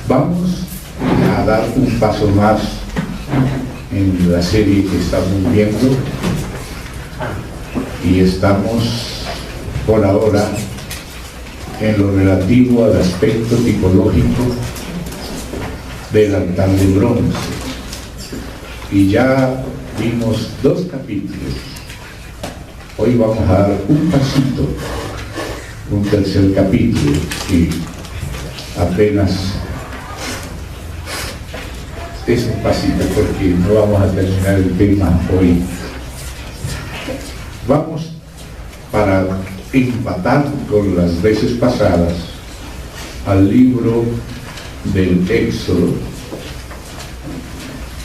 Vamos a dar un paso más en la serie que estamos viendo y estamos por ahora en lo relativo al aspecto tipológico del altar de bronce, y ya vimos 2 capítulos. Hoy vamos a dar un pasito, un tercer capítulo, y apenas es un pasito porque no vamos a terminar el tema hoy. Vamos, para empatar con las veces pasadas, al libro del Éxodo,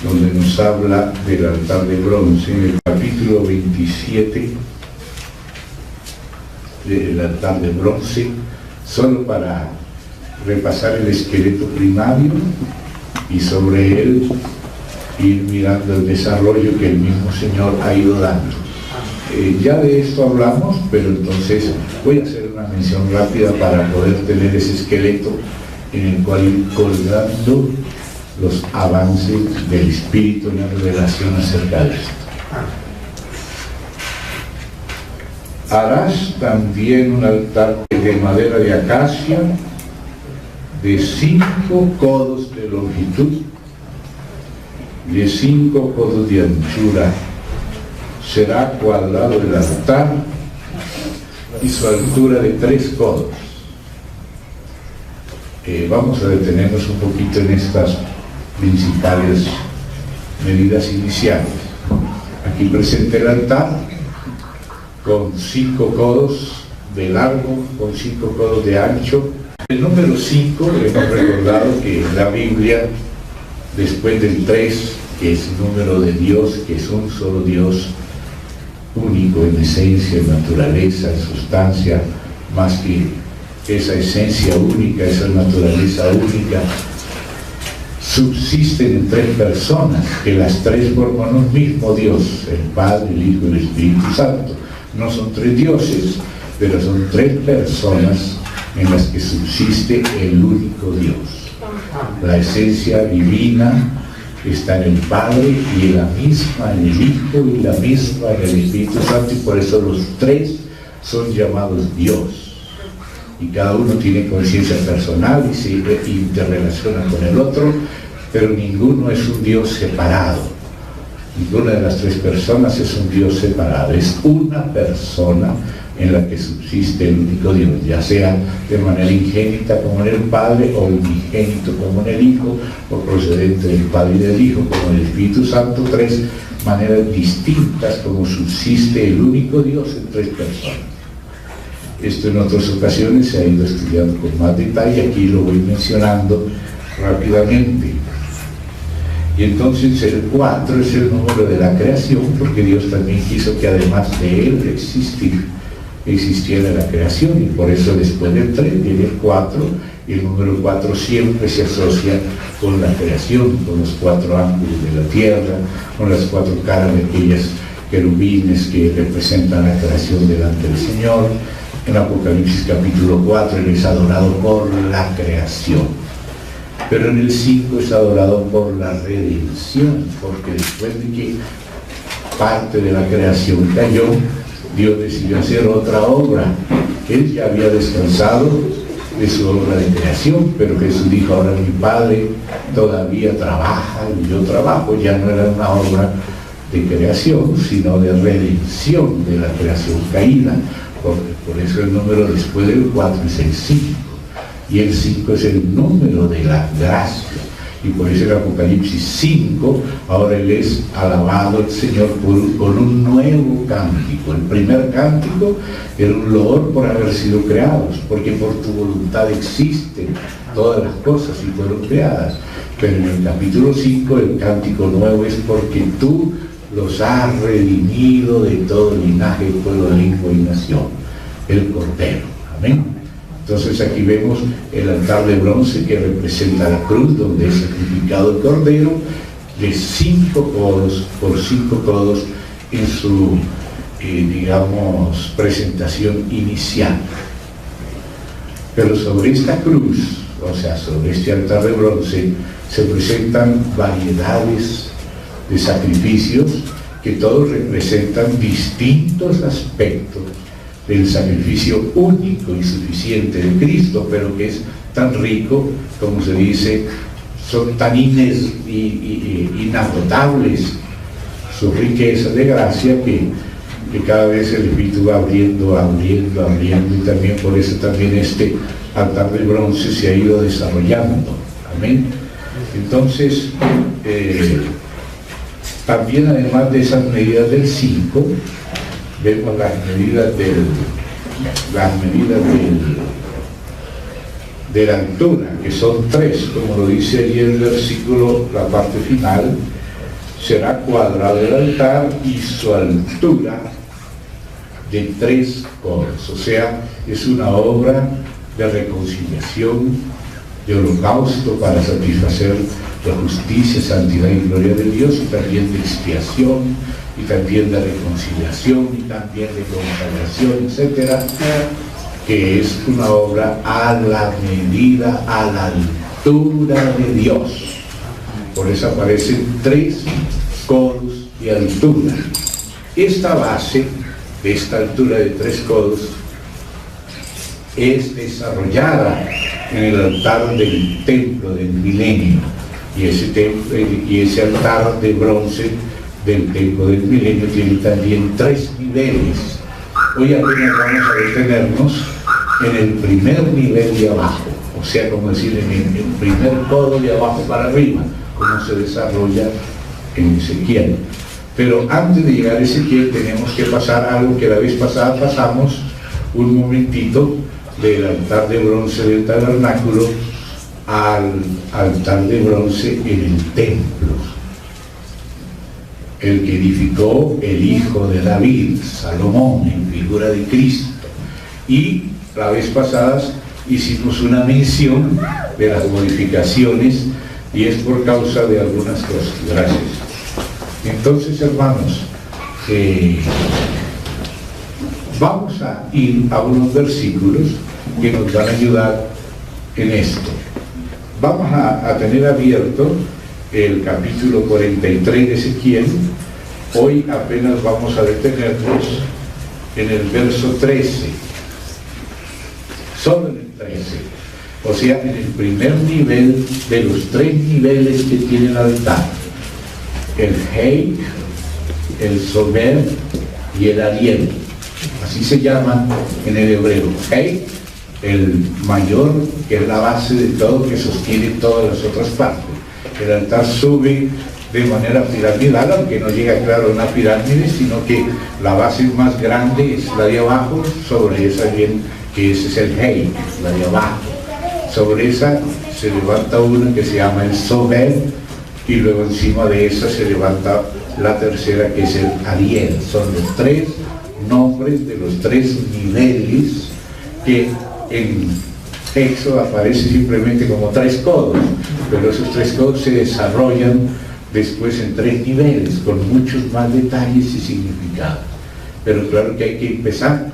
donde nos habla del altar de bronce, en el capítulo 27 del altar de bronce, solo para repasar el esqueleto primario y sobre él ir mirando el desarrollo que el mismo Señor ha ido dando. Ya de esto hablamos, pero entonces voy a hacer una mención rápida para poder tener ese esqueleto en el cual ir colgando los avances del Espíritu en la revelación acerca de esto. Harás también un altar de madera de acacia de 5 codos de longitud, de 5 codos de anchura. Será cuadrado el altar y su altura de 3 codos. Vamos a detenernos un poquito en estas principales medidas iniciales. Aquí presenta el altar con 5 codos de largo, con 5 codos de ancho. El número 5, hemos recordado que en la Biblia, después del 3, que es el número de Dios, que es un solo Dios, único en esencia, en naturaleza, en sustancia, más que esa esencia única, esa naturaleza única, subsisten en 3 personas, que las 3 forman un mismo Dios, el Padre, el Hijo y el Espíritu Santo. No son 3 dioses, pero son 3 personas en las que subsiste el único Dios. La esencia divina está en el Padre, y la misma en el Hijo, y la misma en el Espíritu Santo, y por eso los 3 son llamados Dios. Y cada uno tiene conciencia personal y se interrelaciona con el otro, pero ninguno es un Dios separado. Ninguna de las 3 personas es un Dios separado. Es una persona en la que subsiste el único Dios, ya sea de manera ingénita como en el Padre, o unigénito como en el Hijo, o procedente del Padre y del Hijo como en el Espíritu Santo. 3 maneras distintas como subsiste el único Dios en 3 personas. Esto en otras ocasiones se ha ido estudiando con más detalle, aquí lo voy mencionando rápidamente. Y entonces el 4 es el número de la creación, porque Dios también quiso que además de Él existiera la creación, y por eso después del 3 viene el 4, y el número 4 siempre se asocia con la creación, con los 4 ángulos de la tierra, con las 4 caras de aquellas querubines que representan la creación delante del Señor. En Apocalipsis capítulo 4 Él es adorado por la creación, pero en el 5 es adorado por la redención, porque después de que parte de la creación cayó, Dios decidió hacer otra obra. Él ya había descansado de su obra de creación, pero Jesús dijo: ahora mi Padre todavía trabaja y yo trabajo. Ya no era una obra de creación, sino de redención de la creación caída. Por eso el número después del 4 es el 5, y el 5 es el número de la gracia, y por eso en Apocalipsis 5 ahora Él es alabado el Señor con un nuevo cántico. El primer cántico era un loor por haber sido creados, porque por tu voluntad existen todas las cosas y fueron creadas. Pero en el capítulo 5 el cántico nuevo es porque tú los has redimido de todo linaje, pueblo, lengua y nación, el Cordero. Amén. Entonces aquí vemos el altar de bronce que representa la cruz, donde es sacrificado el Cordero, de 5 codos por 5 codos en su, presentación inicial. Pero sobre esta cruz, o sea, sobre este altar de bronce, se presentan variedades de sacrificios que todos representan distintos aspectos del sacrificio único y suficiente de Cristo, pero que es tan rico, como se dice, son tan inagotables sus riquezas de gracia que cada vez el Espíritu va abriendo, y también por eso también este altar de bronce se ha ido desarrollando. Amén. Entonces, también además de esas medidas del 5, vemos las medidas de la altura, que son 3, como lo dice allí el versículo, la parte final: será cuadrado el altar y su altura de 3 codos. O sea, es una obra de reconciliación, de holocausto para satisfacer la justicia, santidad y gloria de Dios, y también de expiación, y también de reconciliación, y también de consagración, etcétera, que es una obra a la medida, a la altura de Dios. Por eso aparecen 3 codos de altura. Esta base de esta altura de 3 codos es desarrollada en el altar del templo del milenio, y ese altar de bronce del templo del milenio tiene también 3 niveles. Hoy apenas vamos a detenernos en el primer nivel de abajo, o sea, como decir, en el primer codo de abajo para arriba, como se desarrolla en Ezequiel. Pero antes de llegar a Ezequiel tenemos que pasar algo que la vez pasada pasamos un momentito, del altar de bronce del tabernáculo al altar de bronce en el templo, el que edificó el hijo de David, Salomón, en figura de Cristo. Y la vez pasada hicimos una mención de las modificaciones, y es por causa de algunas cosas. Gracias. Entonces, hermanos, vamos a ir a unos versículos que nos van a ayudar en esto. Vamos a tener abierto el capítulo 43 de Ezequiel. Hoy apenas vamos a detenernos en el verso 13, solo en el 13, o sea, en el primer nivel de los 3 niveles que tiene el altar: el Hei, el Sober y el Ariel. Así se llaman en el hebreo. Hei, el mayor, que es la base de todo, que sostiene todas las otras partes. El altar sube de manera piramidal, aunque no llega, claro, a una pirámide, sino que la base más grande es la de abajo, sobre esa bien, que ese es el Hei, la de abajo. Sobre esa se levanta una que se llama el Sober, y luego encima de esa se levanta la tercera, que es el Ariel. Son los 3 nombres de los 3 niveles que en Éxodo aparece simplemente como 3 codos, pero esos 3 codos se desarrollan después en 3 niveles, con muchos más detalles y significados. Pero claro que hay que empezar,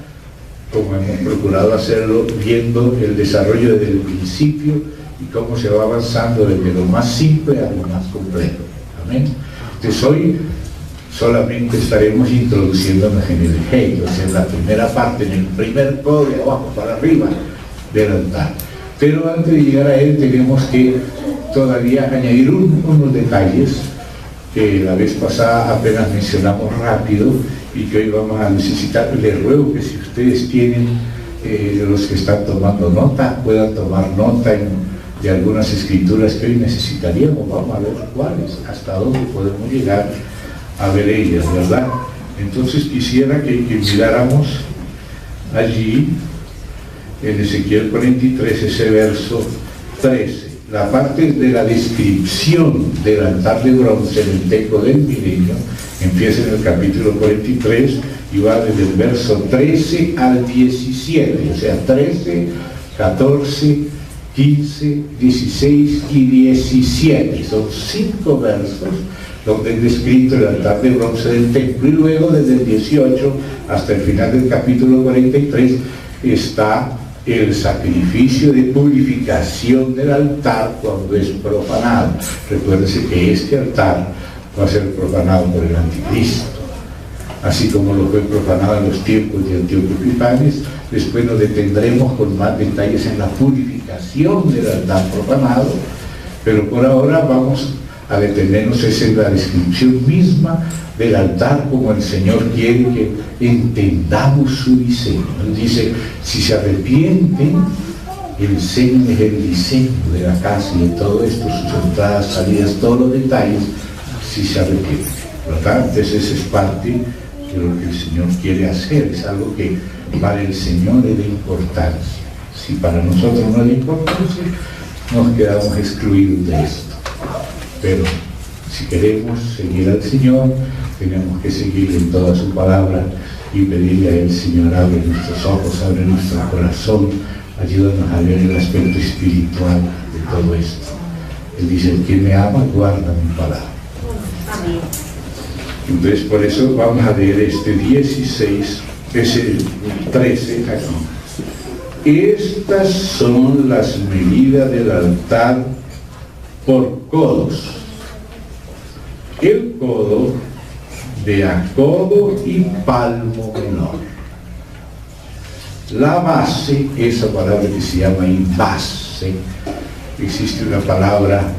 como hemos procurado hacerlo, viendo el desarrollo desde el principio y cómo se va avanzando desde lo más simple a lo más complejo. Amén. Entonces hoy solamente estaremos introduciéndonos en el Hei, o sea, en la primera parte, en el primer codo de abajo para arriba del altar. Pero antes de llegar a él tenemos que todavía añadir unos detalles que la vez pasada apenas mencionamos rápido y que hoy vamos a necesitar. Les ruego que si ustedes tienen, los que están tomando nota, puedan tomar nota de algunas escrituras que hoy necesitaríamos. Vamos a ver cuáles, hasta dónde podemos llegar a ver ellas, ¿verdad? Entonces quisiera que miráramos allí en Ezequiel 43, ese verso 13, la parte de la descripción del altar de bronce en el templo del milenio. Empieza en el capítulo 43 y va desde el verso 13 al 17, o sea, 13, 14, 15, 16 y 17. Son 5 versos donde es descrito el altar de bronce del templo, y luego desde el 18 hasta el final del capítulo 43 está el sacrificio de purificación del altar cuando es profanado. Recuérdense que este altar va a ser profanado por el anticristo, así como lo fue profanado en los tiempos de Antíoco Epifanes. Después nos detendremos con más detalles en la purificación del altar profanado, pero por ahora vamos a detenernos en la descripción misma del altar, como el Señor quiere que entendamos su diseño. Él dice: si se arrepienten, enseñen el diseño de la casa y de todo esto, sus entradas, salidas, todos los detalles, si se arrepienten, ¿verdad? Entonces esa es parte de lo que el Señor quiere hacer, es algo que para el Señor es de importancia. Si para nosotros no es de importancia, nos quedamos excluidos de esto. Pero si queremos seguir al Señor, tenemos que seguir en toda su palabra y pedirle a Él: Señor, abre nuestros ojos, abre nuestro corazón, ayúdanos a ver el aspecto espiritual de todo esto. Él dice: el que me ama, guarda mi palabra. Amén. Entonces, por eso vamos a leer este 16, ese 13 aquí. Estas son las medidas del altar por codos. El codo de a codo y palmo menor. La base, esa palabra que se llama ahí base, existe una palabra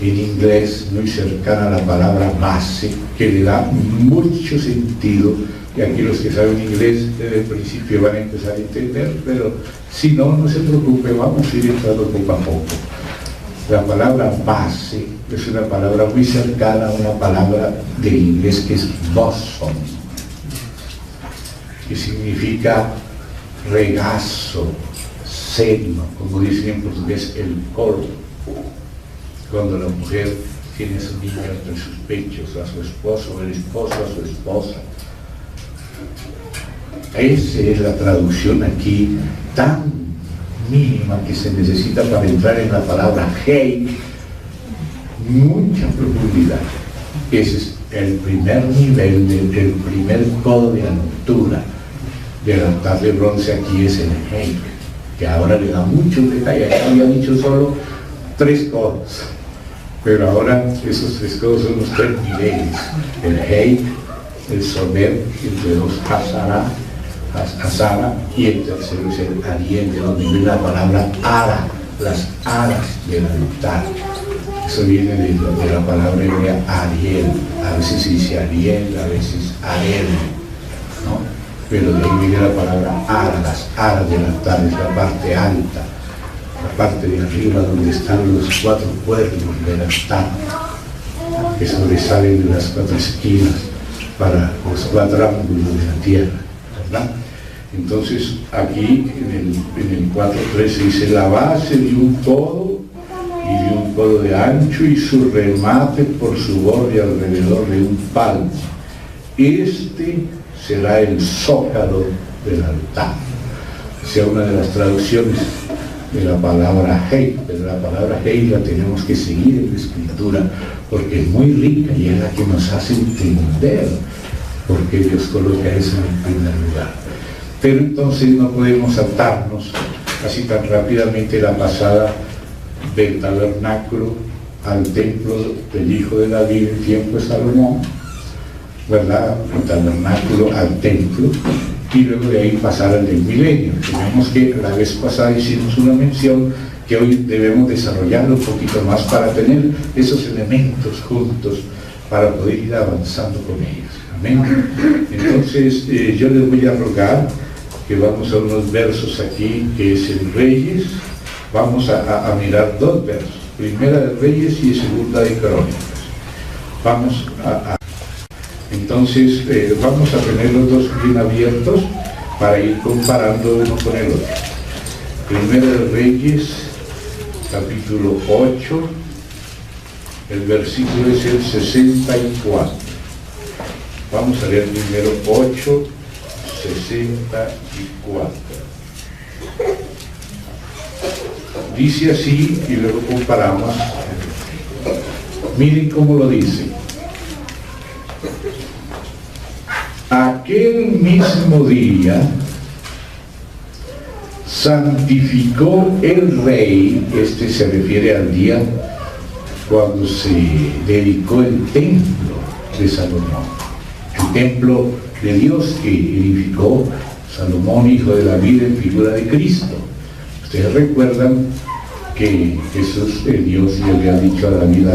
en inglés muy cercana a la palabra base que le da mucho sentido, y aquí los que saben inglés desde el principio van a empezar a entender, pero si no, no se preocupe, vamos a ir entrando poco a poco. La palabra base es una palabra muy cercana a una palabra del inglés que es bosom, que significa regazo, seno, como dicen en portugués, el colo. Cuando la mujer tiene a su niño entre sus pechos, a su esposo, o el esposo a su esposa. Esa es la traducción aquí tan mínima que se necesita para entrar en la palabra hey, mucha profundidad. Ese es el primer nivel, el primer codo de altura del altar de bronce. Aquí es el hey, que ahora le da mucho detalle. Había dicho solo 3 codos, pero ahora esos 3 codos son los 3 niveles: el hey, el sober, entre 2 Hazara, y el tercero es el Ariel, de donde viene la palabra ara, las aras del altar. Eso viene de la palabra hebrea Ariel. A veces se dice Ariel, a veces Ariel, ¿no? Pero de ahí viene la palabra ara, las aras del altar, es la parte alta, la parte de arriba donde están los 4 cuernos del altar, que sobresalen de las 4 esquinas para los 4 ángulos de la tierra, ¿verdad? Entonces aquí en el 4.3 se dice: la base de un codo y de un codo de ancho, y su remate por su borde alrededor de un palmo. Este será el zócalo del altar. O sea, una de las traducciones de la palabra hey, pero la palabra hey la tenemos que seguir en la escritura porque es muy rica y es la que nos hace entender por qué Dios coloca eso en el primer lugar. Pero entonces no podemos saltarnos así tan rápidamente la pasada del tabernáculo al templo del hijo de David en tiempo de Salomón, ¿verdad? El tabernáculo al templo, y luego de ahí pasar al del milenio. Tenemos que, la vez pasada hicimos una mención que hoy debemos desarrollarlo un poquito más para tener esos elementos juntos para poder ir avanzando con ellos. Amén. Entonces yo les voy a rogar que vamos a unos versos aquí, que es en Reyes. Vamos a mirar 2 versos, Primera de Reyes y Segunda de Crónicas. Vamos entonces vamos a tener los 2 bien abiertos para ir comparando uno con el otro. Primera de Reyes, capítulo 8, el versículo es el 64. Vamos a leer primero 8, 64. Dice así y luego comparamos. Miren cómo lo dice. Aquel mismo día santificó el rey, este se refiere al día cuando se dedicó el templo de Salomón, el templo de Dios que edificó Salomón, hijo de David, en figura de Cristo. Ustedes recuerdan que Jesús, Dios, le había dicho a David: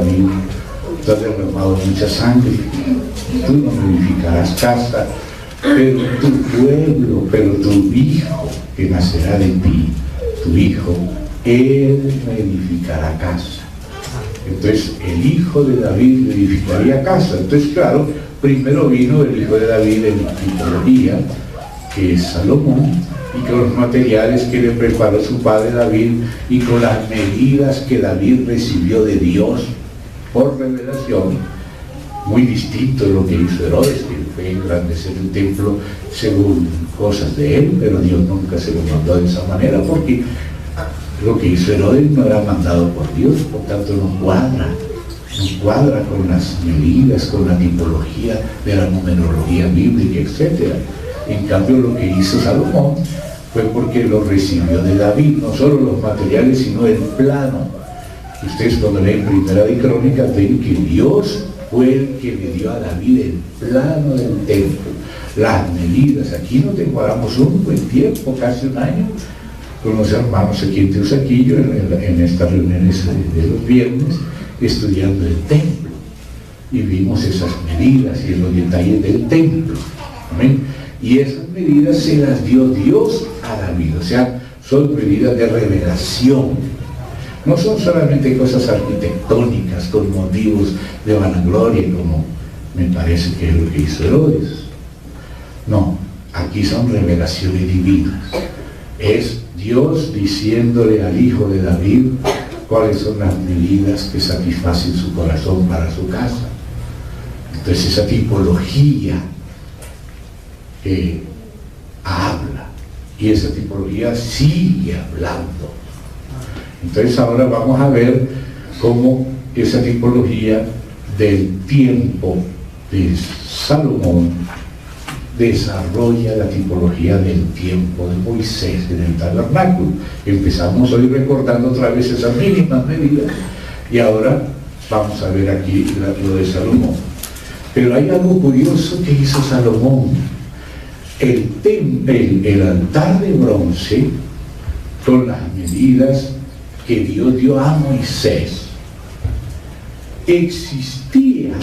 tú has derramado mucha sangre, tú no me edificarás casa, pero tu pueblo, pero tu hijo que nacerá de ti, tu hijo, él me edificará casa. Entonces el hijo de David le edificaría casa. Entonces, claro, primero vino el hijo de David en tipología, que es Salomón, y con los materiales que le preparó su padre David, y con las medidas que David recibió de Dios por revelación, muy distinto de lo que hizo Herodes, que fue engrandecer el templo según cosas de él, pero Dios nunca se lo mandó de esa manera, porque lo que hizo Herodes no era mandado por Dios, por tanto no cuadra con las medidas, con la tipología de la numerología bíblica, etc. En cambio, lo que hizo Salomón fue porque lo recibió de David, no solo los materiales, sino el plano. Ustedes cuando leen Primera de Crónicas ven que Dios fue el que le dio a David el plano del templo, las medidas. Aquí nos demoramos un buen tiempo, casi un año, con los hermanos aquí en Teusaquillo, en estas reuniones de los viernes, estudiando el templo, y vimos esas medidas y los detalles del templo. Amén. Y esas medidas se las dio Dios a David, o sea, son medidas de revelación. No son solamente cosas arquitectónicas con motivos de vanagloria, como me parece que es lo que hizo Herodes. No, aquí son revelaciones divinas. Es Dios diciéndole al hijo de David cuáles son las medidas que satisfacen su corazón para su casa. Entonces esa tipología habla, y esa tipología sigue hablando. Entonces ahora vamos a ver cómo esa tipología del tiempo de Salomón desarrolla la tipología del tiempo de Moisés en el tabernáculo. Empezamos hoy recordando otra vez esas mínimas medidas, y ahora vamos a ver aquí lo de Salomón. Pero hay algo curioso que hizo Salomón. El altar de bronce, con las medidas que Dios dio a Moisés, existía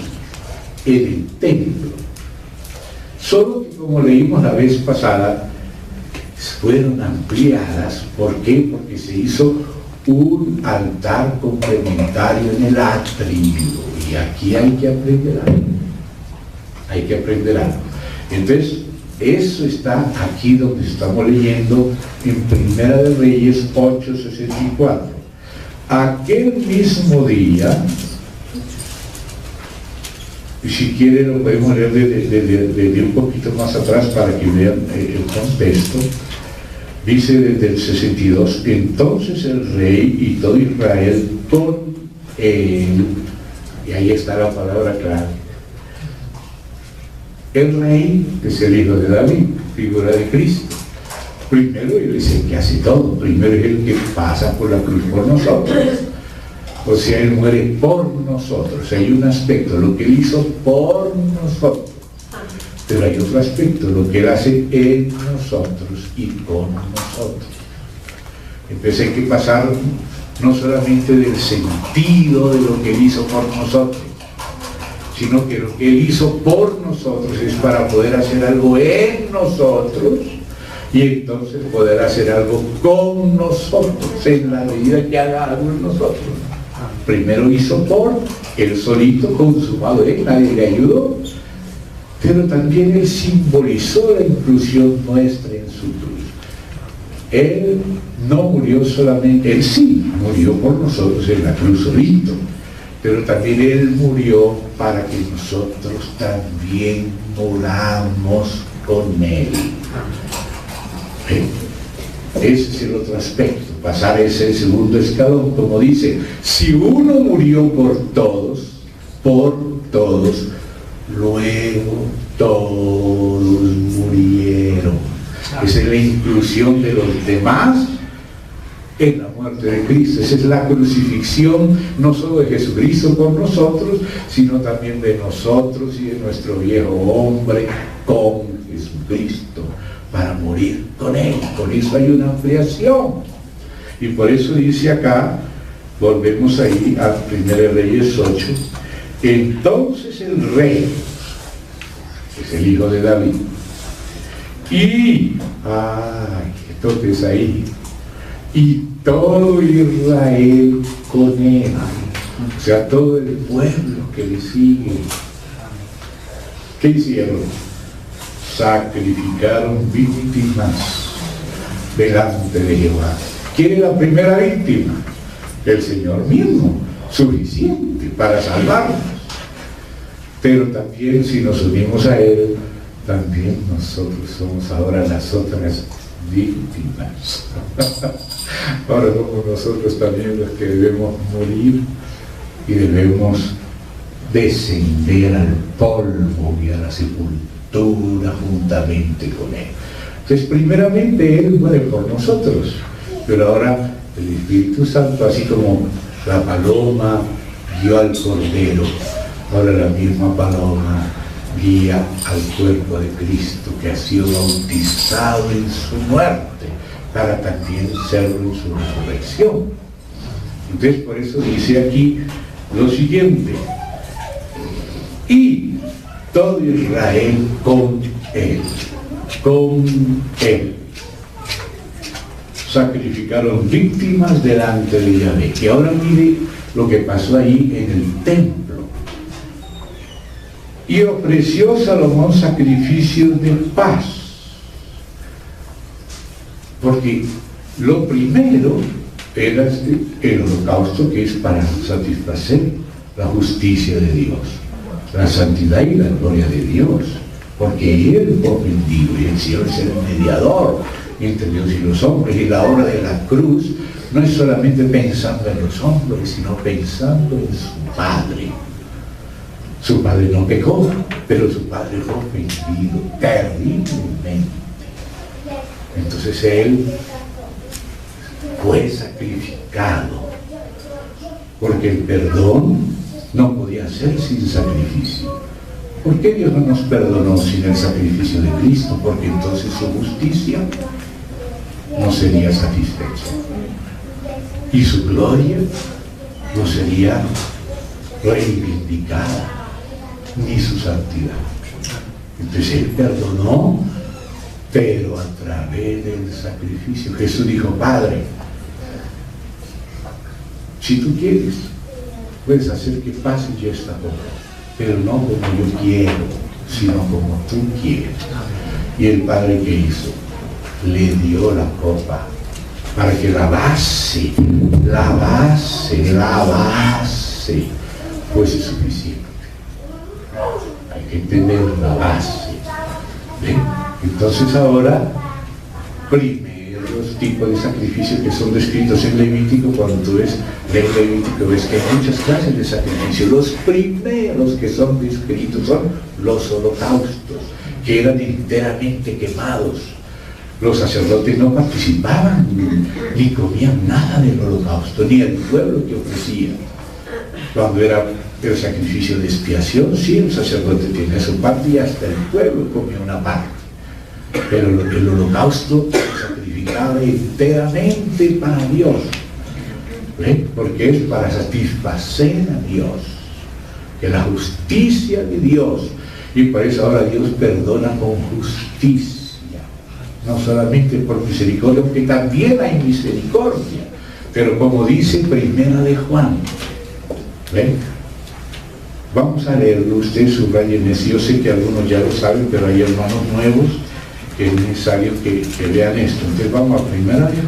en el templo, solo que, como leímos la vez pasada, fueron ampliadas. ¿Por qué? Porque se hizo un altar complementario en el atrio, y aquí hay que aprender algo. Entonces eso está aquí donde estamos leyendo en Primera de Reyes 8:64. Aquel mismo día, y si quieren lo podemos leer desde un poquito más atrás para que vean el contexto. Dice desde el 62: entonces el rey y todo Israel con él, y ahí está la palabra clara. El rey, que es el hijo de David, figura de Cristo. Primero, él es el que hace todo. Primero es el que pasa por la cruz por nosotros. O sea, él muere por nosotros. Hay un aspecto, lo que él hizo por nosotros. Pero hay otro aspecto, lo que él hace en nosotros y con nosotros. Entonces hay que pasar no solamente del sentido de lo que él hizo por nosotros, sino que lo que él hizo por nosotros es para poder hacer algo en nosotros, y entonces poder hacer algo con nosotros, en la medida que haga algo en nosotros. Primero hizo por él solito, consumado él, nadie le ayudó, pero también él simbolizó la inclusión nuestra en su cruz. Él no murió solamente, él sí murió por nosotros en la cruz solito, pero también él murió para que nosotros también moramos con él. Ese es el otro aspecto, pasar ese segundo escalón, como dice: si uno murió por todos, luego todos murieron. Esa es la inclusión de los demás en la muerte de Cristo. Esa es la crucifixión no solo de Jesucristo por nosotros, sino también de nosotros y de nuestro viejo hombre con Jesucristo, para morir con Él. Con eso hay una ampliación. Y por eso dice acá, volvemos ahí a 1 Reyes 8, entonces el rey, es el hijo de David, y, entonces ahí, y todo Israel con él, o sea, todo el pueblo que le sigue, ¿qué hicieron? Sacrificaron víctimas delante de Jehová. ¿Quién es la primera víctima? El Señor mismo, suficiente para salvarnos. Pero también, si nos unimos a Él, también nosotros somos ahora las otras víctimas. Ahora somos nosotros también los que debemos morir y debemos descender al polvo y a la sepultura juntamente con Él. Entonces, primeramente Él muere por nosotros, pero ahora el Espíritu Santo, así como la paloma guió al Cordero, ahora la misma paloma guía al cuerpo de Cristo, que ha sido bautizado en su muerte, para también serlo en su resurrección. Entonces, por eso dice aquí lo siguiente: y todo Israel con él, sacrificaron víctimas delante de Yahvé. Y ahora mire lo que pasó ahí en el templo. Y ofreció Salomón sacrificios de paz. Porque lo primero era el holocausto, que es para satisfacer la justicia de Dios, la santidad y la gloria de Dios, porque Él fue ofendido y el Señor es el mediador entre Dios y los hombres. Y la obra de la cruz no es solamente pensando en los hombres, sino pensando en su Padre. Su Padre no pecó, pero su Padre fue ofendido terriblemente. Entonces Él fue sacrificado, porque el perdón no podía ser sin sacrificio. ¿Por qué Dios no nos perdonó sin el sacrificio de Cristo? Porque entonces su justicia no sería satisfecha y su gloria no sería reivindicada, ni su santidad. Entonces Él perdonó, pero a través del sacrificio. Jesús dijo: Padre, si tú quieres, puedes hacer que pase ya esta hora, pero no como yo quiero, sino como tú quieres. Y el Padre, ¿qué hizo? Le dio la copa para que la base fuese suficiente. Hay que tener la base. ¿Ven? Entonces ahora, primeros tipos de sacrificios que son descritos en Levítico. Cuando tú ves Levítico, ves que hay muchas clases de sacrificio. Los primeros que son descritos son los holocaustos, que eran enteramente quemados. Los sacerdotes no participaban ni comían nada del holocausto, ni el pueblo que ofrecía. Cuando era el sacrificio de expiación, sí, el sacerdote tenía su parte y hasta el pueblo comía una parte. Pero el holocausto se sacrificaba enteramente para Dios. ¿Ven? Porque es para satisfacer a Dios, que la justicia de Dios. Y por eso ahora Dios perdona con justicia. No solamente por misericordia, porque también hay misericordia, pero como dice Primera de Juan, ¿ven? Vamos a leerlo, ustedes subrayen eso. Yo sé que algunos ya lo saben, pero hay hermanos nuevos que es necesario que vean esto. Entonces vamos a Primera de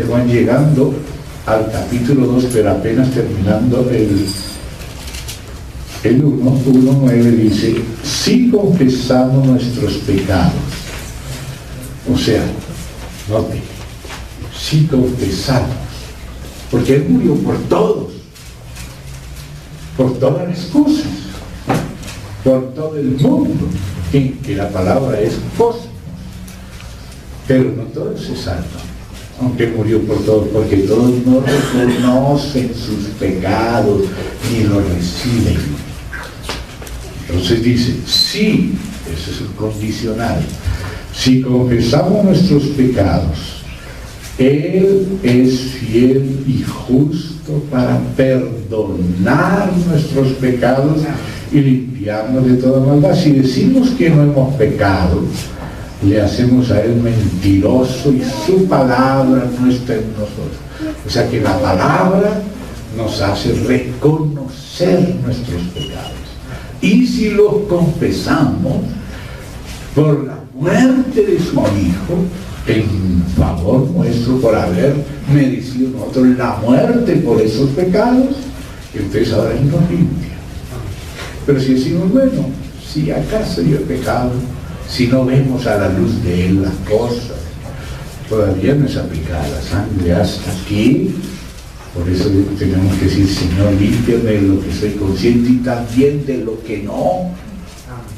Juan, llegando al capítulo 2, pero apenas terminando el 1:9 dice: si confesamos nuestros pecados, o sea, note, si confesamos, porque Él murió por todos, por todas las cosas, por todo el mundo, que la palabra es cosmos. Pero no todos se salvan, aunque murió por todos, porque todos no reconocen sus pecados ni los reciben. Entonces dice, sí, ese es un condicional, si confesamos nuestros pecados, Él es fiel y justo para perdonar nuestros pecados y limpiarnos de toda maldad. Si decimos que no hemos pecado, le hacemos a Él mentiroso y su palabra no está en nosotros. O sea que la palabra nos hace reconocer nuestros pecados. Y si los confesamos por la muerte de su Hijo, en favor nuestro por haber merecido nosotros la muerte por esos pecados, entonces ahora Él nos limpia. Pero si decimos, bueno, si acaso yo he pecado, si no vemos a la luz de Él las cosas, todavía no es aplicada la sangre hasta aquí. Por eso tenemos que decir, Señor, límpiame de lo que soy consciente y también de lo que no,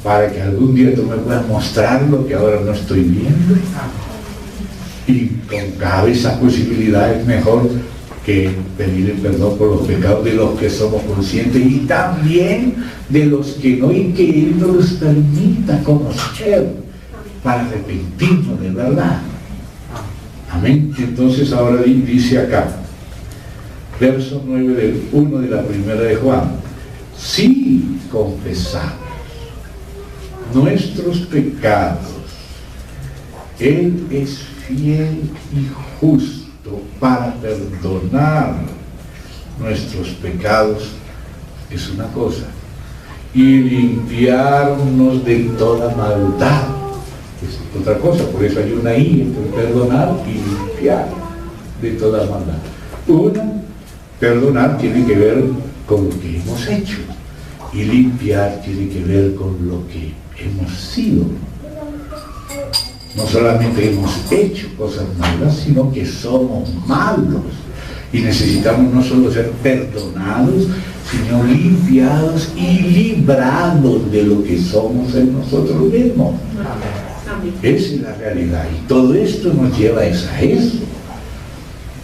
para que algún día tú me puedas mostrar lo que ahora no estoy viendo. Y con cada vez esa posibilidad es mejor que pedir el perdón por los pecados de los que somos conscientes y también de los que no, y que Él nos los permita conocer para arrepentirnos de verdad. Amén. Entonces ahora dice acá, verso 9 del 1 de la primera de Juan, si confesamos nuestros pecados, Él es fiel y justo para perdonar nuestros pecados, es una cosa, y limpiarnos de toda maldad es otra cosa. Por eso hay una I entre perdonar y limpiar de toda maldad. Una, perdonar tiene que ver con lo que hemos hecho, y limpiar tiene que ver con lo que hemos sido. No solamente hemos hecho cosas malas, sino que somos malos. Y necesitamos no solo ser perdonados, sino limpiados y librados de lo que somos en nosotros mismos. Esa es la realidad. Y todo esto nos lleva a eso.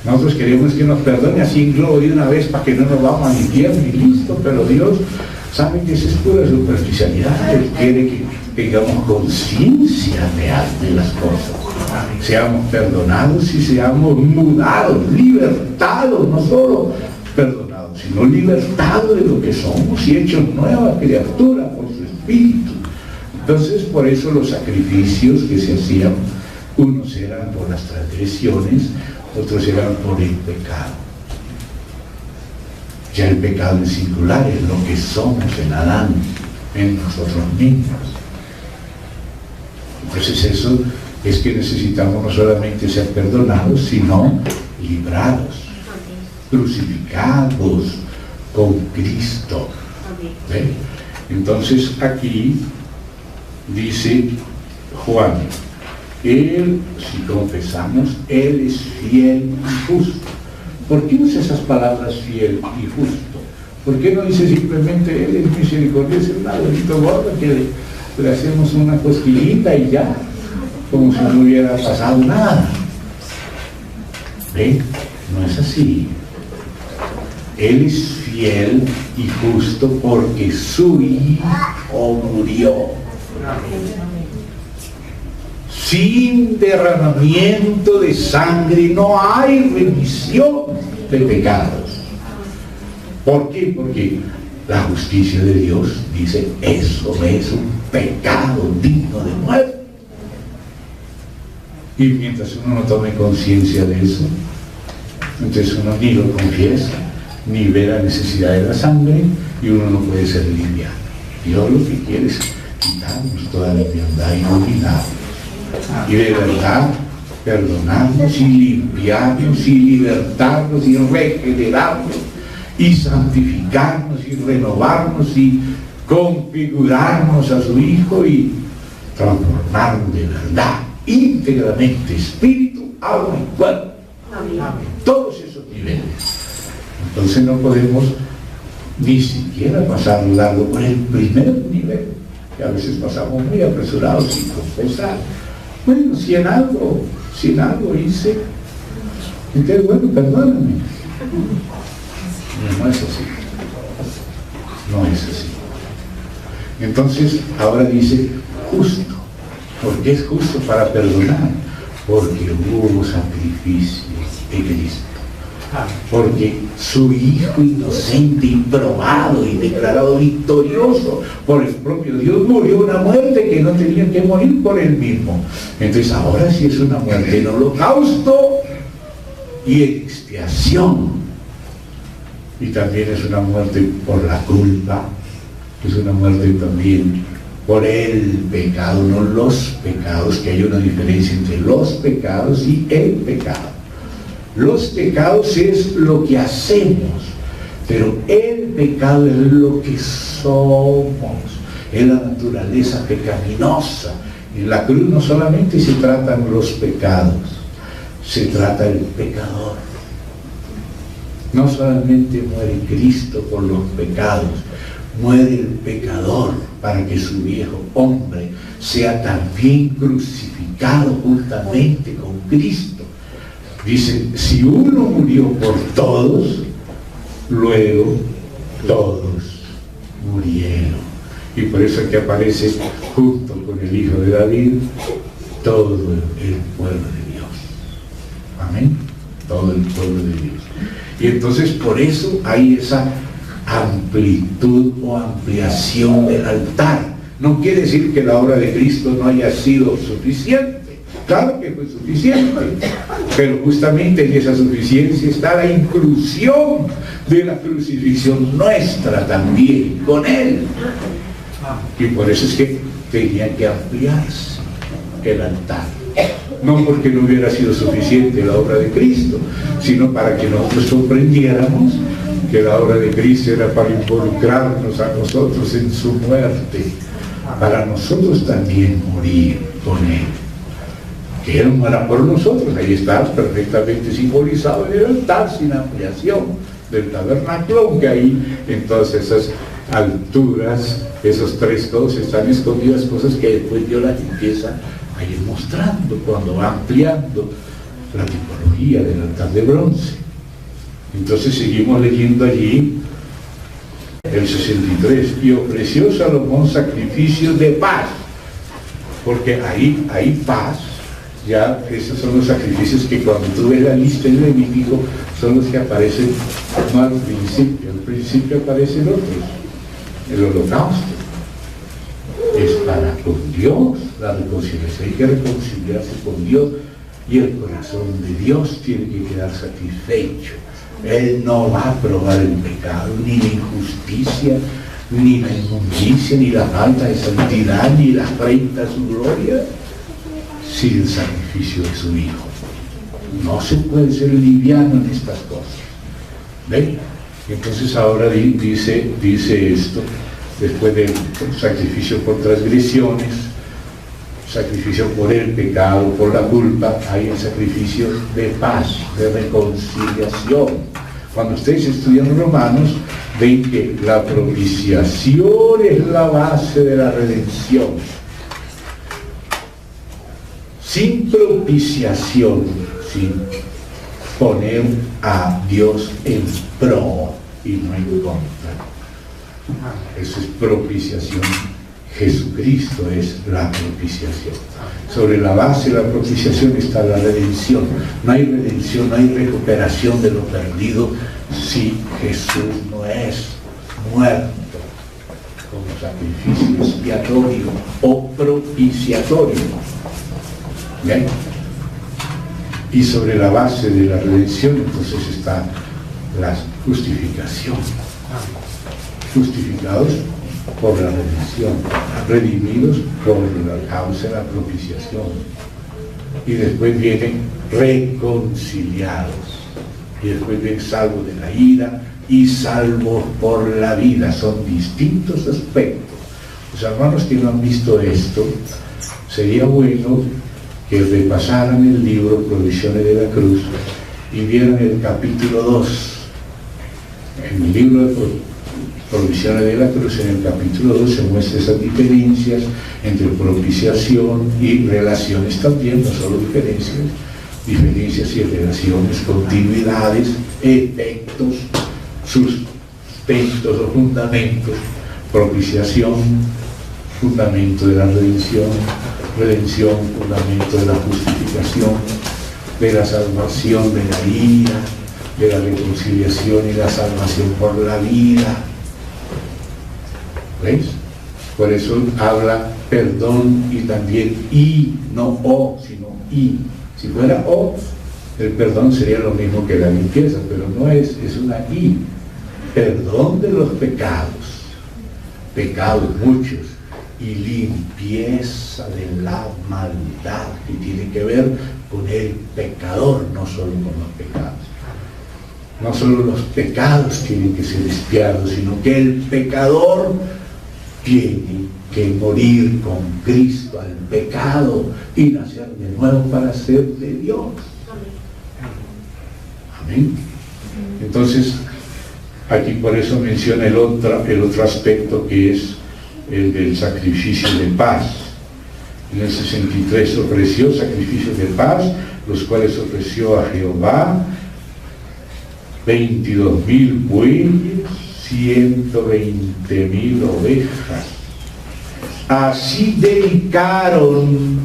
Nosotros queremos que nos perdone así en globo de una vez para que no nos vamos al infierno y listo, pero Dios sabe que esa es pura superficialidad. Él quiere que tengamos conciencia real de las cosas, seamos perdonados y seamos mudados, libertados, no solo perdonados, sino libertados de lo que somos y hechos nueva criatura por su Espíritu. Entonces, por eso los sacrificios que se hacían, unos eran por las transgresiones, otros eran por el pecado. Ya el pecado en singular es lo que somos en Adán, en nosotros mismos. Entonces eso es que necesitamos no solamente ser perdonados, sino librados, crucificados con Cristo. ¿Ve? Entonces aquí dice Juan, Él, si confesamos, Él es fiel y justo. ¿Por qué usa esas palabras fiel y justo? ¿Por qué no dice simplemente Él es misericordioso, un abuelito gordo que le hacemos una cosquillita y ya, como si no hubiera pasado nada? ¿Ven? No es así. Él es fiel y justo porque su Hijo murió. Sin derramamiento de sangre no hay remisión de pecados. ¿Por qué? Porque la justicia de Dios dice, eso es un pecado digno de muerte. Y mientras uno no tome conciencia de eso, entonces uno ni lo confiesa, ni ve la necesidad de la sangre, y uno no puede ser limpiado. Dios lo que quiere es quitarnos toda la enfermedad y iluminarnos. Y de verdad, perdonarnos y limpiarnos y libertarnos y regenerarnos y santificarnos y renovarnos y configurarnos a su Hijo y transformarnos de verdad, íntegramente, espíritu, alma y cuerpo. Todos esos niveles. Entonces no podemos ni siquiera pasar largo por el primer nivel, que a veces pasamos muy apresurados sin confesar. Bueno, si en algo hice, entonces bueno, perdóname. No es así. No es así. Entonces, ahora dice justo. ¿Por qué es justo para perdonar? Porque hubo sacrificio en Cristo. Porque su Hijo inocente, improbado y declarado victorioso por el propio Dios, murió una muerte que no tenía que morir por él mismo. Entonces ahora sí es una muerte en holocausto y expiación. Y también es una muerte por la culpa, es una muerte también por el pecado, no los pecados, que hay una diferencia entre los pecados y el pecado. Los pecados es lo que hacemos, pero el pecado es lo que somos, es la naturaleza pecaminosa. En la cruz no solamente se tratan los pecados, se trata el pecador. No solamente muere Cristo por los pecados, muere el pecador para que su viejo hombre sea también crucificado juntamente con Cristo. Dice, si uno murió por todos, luego todos murieron. Y por eso que aparece junto con el Hijo de David todo el pueblo de Dios. Amén. Todo el pueblo de Dios. Y entonces por eso hay esa amplitud o ampliación del altar. No quiere decir que la obra de Cristo no haya sido suficiente. Claro que fue suficiente, pero justamente en esa suficiencia está la inclusión de la crucifixión nuestra también con Él. Y por eso es que tenía que ampliarse el altar. No porque no hubiera sido suficiente la obra de Cristo, sino para que nosotros comprendiéramos que la obra de Cristo era para involucrarnos a nosotros en su muerte, para nosotros también morir con Él. Que Él muera por nosotros, ahí está perfectamente simbolizado en el altar, sin ampliación del tabernáculo, aunque ahí en todas esas alturas, esos tres codos están escondidas, cosas que después Dios las empieza a ir mostrando cuando va ampliando la tipología del altar de bronce. Entonces seguimos leyendo allí el 63, y ofreció Salomón sacrificios de paz, porque ahí hay paz. Ya esos son los sacrificios que cuando tú ves la lista del Levítico son los que aparecen no al principio aparecen otros. El holocausto es para con Dios, la reconciliación, hay que reconciliarse con Dios y el corazón de Dios tiene que quedar satisfecho. Él no va a probar el pecado, ni la injusticia, ni la inmundicia, ni la falta de santidad, ni la afrenta a su gloria, sin el sacrificio de su Hijo. No se puede ser liviano en estas cosas. ¿Ven? Entonces ahora dice esto, después del sacrificio por transgresiones, sacrificio por el pecado, por la culpa, hay el sacrificio de paz, de reconciliación. Cuando ustedes estudian Romanos, ven que la propiciación es la base de la redención. Sin propiciación, sin poner a Dios en pro y no en contra. Eso es propiciación. Jesucristo es la propiciación. Sobre la base de la propiciación está la redención. No hay redención, no hay recuperación de lo perdido si Jesús no es muerto como sacrificio expiatorio o propiciatorio. ¿Bien? Y sobre la base de la redención entonces está la justificación. Justificados por la redención, redimidos por la causa de la propiciación. Y después vienen reconciliados. Y después vienen salvos de la ira y salvos por la vida. Son distintos aspectos. Los hermanos que no han visto esto, sería bueno que repasaran el libro Provisiones de la Cruz y vieran el capítulo 2. En el libro provisiones de la cruz, en el capítulo 2 se muestra esas diferencias entre propiciación y relaciones también, no solo diferencias y relaciones, continuidades, efectos, sustentos o fundamentos. Propiciación, fundamento de la redención, fundamento de la justificación, de la salvación, de la ira, de la reconciliación y la salvación por la vida. ¿Ves? Por eso habla perdón y también y, no o, sino y. Si fuera o, el perdón sería lo mismo que la limpieza, pero no es, es una y. Perdón de los pecados muchos, y limpieza de la maldad, que tiene que ver con el pecador, no solo con los pecados. No solo los pecados tienen que ser expiados, sino que el pecador tiene que morir con Cristo al pecado y nacer de nuevo para ser de Dios. Amén. Entonces, aquí por eso menciona el otro aspecto, que es el del sacrificio de paz. En el 63 ofreció sacrificios de paz, los cuales ofreció a Jehová 22,000 bueyes, 120,000 ovejas. Así dedicaron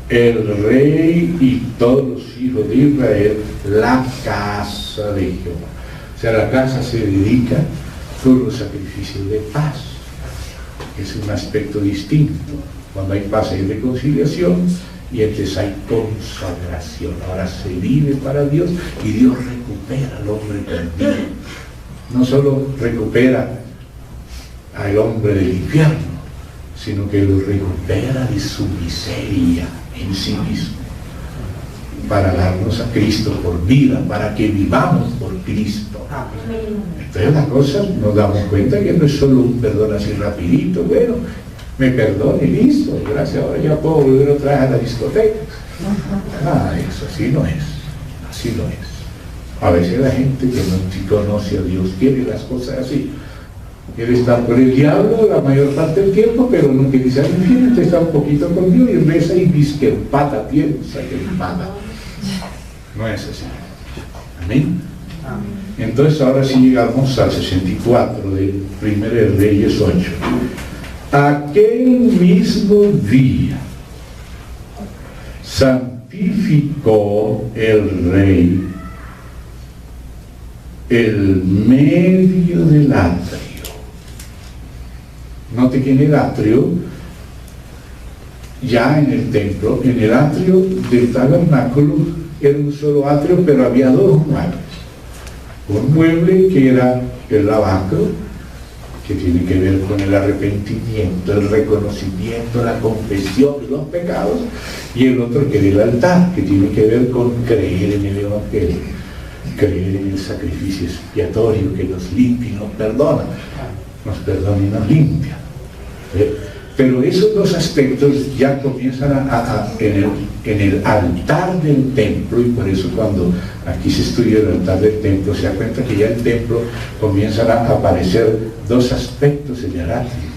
el rey y todos los hijos de Israel la casa de Jehová. O sea, la casa se dedica con los sacrificios de paz, que es un aspecto distinto. Cuando hay paz hay reconciliación, y entonces hay consagración. Ahora se vive para Dios y Dios recupera al hombre perdido. No solo recupera al hombre del infierno, sino que lo recupera de su miseria en sí mismo, para darnos a Cristo por vida, para que vivamos por Cristo. Entonces las cosas nos damos cuenta que no es solo un perdón así rapidito, bueno, me perdono y listo, gracias, ahora ya puedo volver otra vez a la discoteca. Eso así no es, así no es. A veces la gente que no conoce a Dios quiere las cosas así, quiere estar con el diablo la mayor parte del tiempo, pero no quiere ser infiel, entonces está un poquito con Dios y reza y dice que empata, piensa que empata. No es así. Amén. Entonces ahora sí llegamos al 64 de 1 Reyes 8. Aquel mismo día santificó el rey el medio del atrio. Note que en el atrio, ya en el templo, en el atrio del tabernáculo, era un solo atrio, pero había dos muebles. Un mueble que era el lavacro, que tiene que ver con el arrepentimiento, el reconocimiento, la confesión de los pecados, y el otro que era el altar, que tiene que ver con creer en el Evangelio, creer en el sacrificio expiatorio que nos limpia y nos perdona y nos limpia. Pero esos dos aspectos ya comienzan en el altar del templo, y por eso cuando aquí se estudia el altar del templo se da cuenta que ya el templo comienzan a aparecer dos aspectos en el atrio,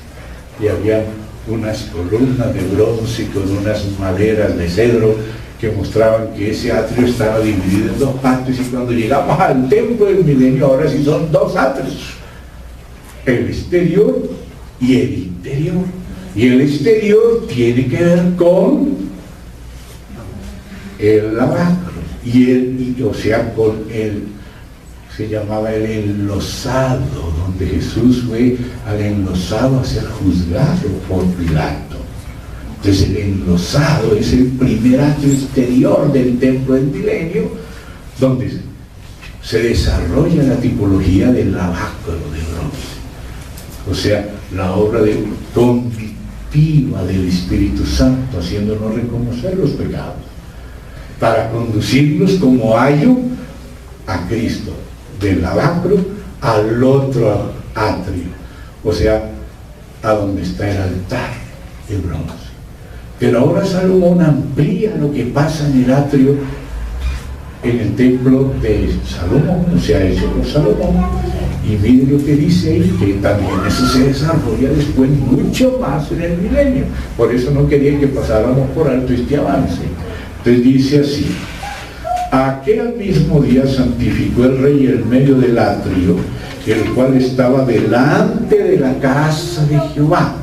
y había unas columnas de bronce con unas maderas de cedro que mostraban que ese atrio estaba dividido en dos partes, y cuando llegamos al templo del milenio ahora sí son dos atrios, el exterior y el interior. Y el exterior tiene que ver con el lavacro, o sea, con el, se llamaba el enlosado, donde Jesús fue al enlosado a ser juzgado por Pilato. Entonces el enlosado es el primer acto exterior del templo del milenio, donde se desarrolla la tipología del lavacro de bronce, o sea, la obra de convivencia del Espíritu Santo, haciéndonos reconocer los pecados, para conducirnos como ayo a Cristo, del lavacro al otro atrio, o sea, a donde está el altar de bronce. Pero ahora Salomón amplía lo que pasa en el atrio en el templo de Salomón, se ha hecho por Salomón, y mire lo que dice ahí, que también eso se desarrolla después mucho más en el milenio. Por eso no quería que pasáramos por alto este avance. Entonces dice así: aquel mismo día santificó el rey en medio del atrio, el cual estaba delante de la casa de Jehová.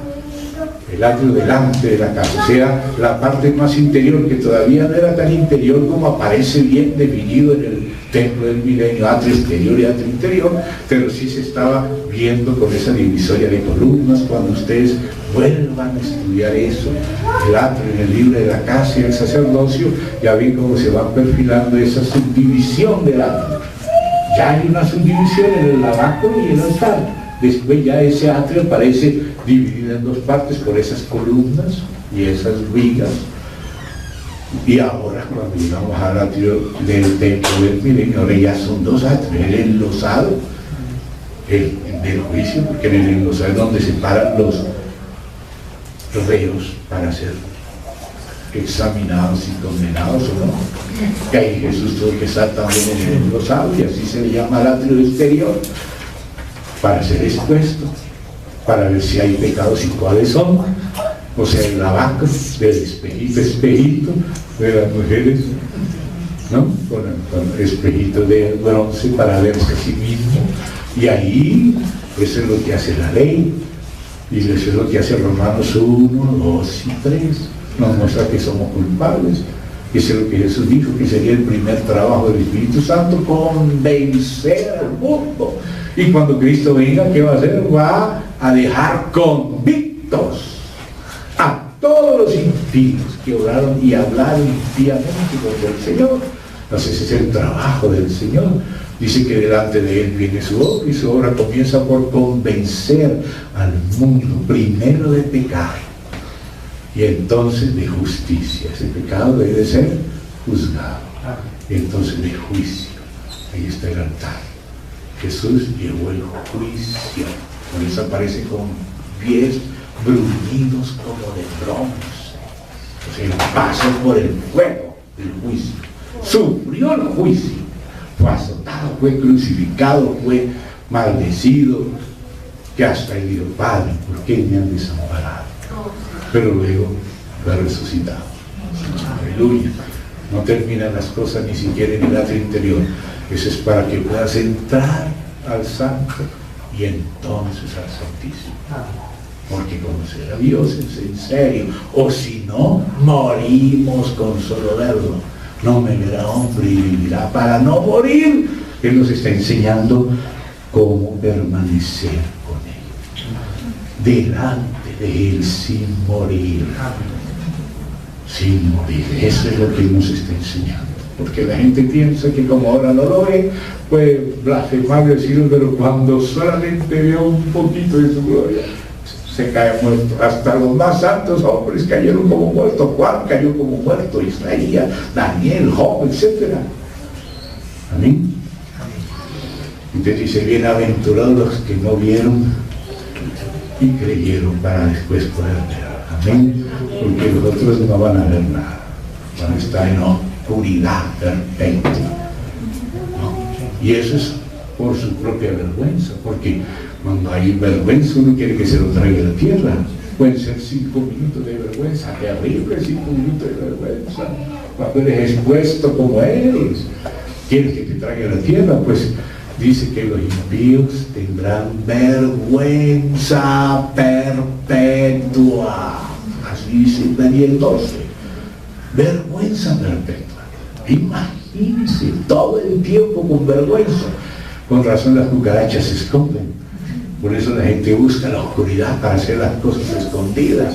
El atrio delante de la casa, o sea, la parte más interior, que todavía no era tan interior como aparece bien definido en el templo del milenio, atrio exterior y atrio interior, pero sí se estaba viendo con esa divisoria de columnas. Cuando ustedes vuelvan a estudiar eso, el atrio en el libro de la casa y el sacerdocio, ya ven cómo se va perfilando esa subdivisión del atrio. Ya hay una subdivisión en el lavacro y el altar. Después ya ese atrio aparece dividido en dos partes por esas columnas y esas vigas. Y ahora cuando llegamos al atrio del templo del milenio, ahora ya son dos atrios: el enlosado, el del juicio, porque en el enlosado es donde se paran los reos para ser examinados y condenados, ¿o no? Que ahí Jesús tuvo que estar también en el enlosado, y así se le llama el atrio exterior, para ser expuesto, para ver si hay pecados y cuáles son. O sea, el lavacro del espejito de las mujeres, ¿no? Con espejito de bronce para verse a sí mismo. Y ahí, eso es lo que hace la ley, y eso es lo que hace Romanos 1, 2 y 3. Nos muestra que somos culpables. Eso es lo que Jesús dijo, que sería el primer trabajo del Espíritu Santo: convencer al mundo. Y cuando Cristo venga, ¿qué va a hacer? Va a dejar convictos a todos los impíos que oraron y hablaron impíamente contra el Señor. Entonces ese es el trabajo del Señor. Dice que delante de Él viene su obra, y su obra comienza por convencer al mundo, primero de pecado y entonces de justicia. Ese pecado debe ser juzgado, y entonces de juicio. Ahí está el altar. Jesús llevó el juicio, por eso aparece con pies bruñidos como de bronce. O sea, pasó por el fuego del juicio, sufrió el juicio, fue azotado, fue crucificado, fue maldecido, que hasta él dijo: Padre, ¿por qué me han desamparado? Pero luego fue resucitado. Aleluya. No terminan las cosas ni siquiera en el atrio interior. Eso es para que puedas entrar al santo y entonces al santísimo. Porque conocer a Dios es en serio. O si no, morimos con solo verlo. No me verá hombre y vivirá para no morir. Él nos está enseñando cómo permanecer con Él, delante de Él, sin morir. Sin morir. Eso es lo que Él nos está enseñando. Porque la gente piensa que como ahora no lo ve, puede blasfemar y decirlo, pero cuando solamente veo un poquito de su gloria, se cae muerto. Hasta los más santos hombres cayeron como muertos. Juan cayó como muerto, Isaías, Daniel, Job, etc. Amén. Entonces dice: bienaventurados los que no vieron y creyeron para después poder ver. Amén. Porque los otros no van a ver nada, van a estar en oscuridad perfecta, ¿no? Y eso es por su propia vergüenza, porque cuando hay vergüenza uno quiere que se lo traiga a la tierra. Pueden ser 5 minutos de vergüenza, terribles 5 minutos de vergüenza. Cuando eres expuesto como eres, quieres que te traiga a la tierra. Pues dice que los impíos tendrán vergüenza perpetua. Así dice Daniel 12. Vergüenza perpetua. Imagínense, todo el tiempo con vergüenza. Con razón las cucarachas se esconden. Por eso la gente busca la oscuridad para hacer las cosas escondidas.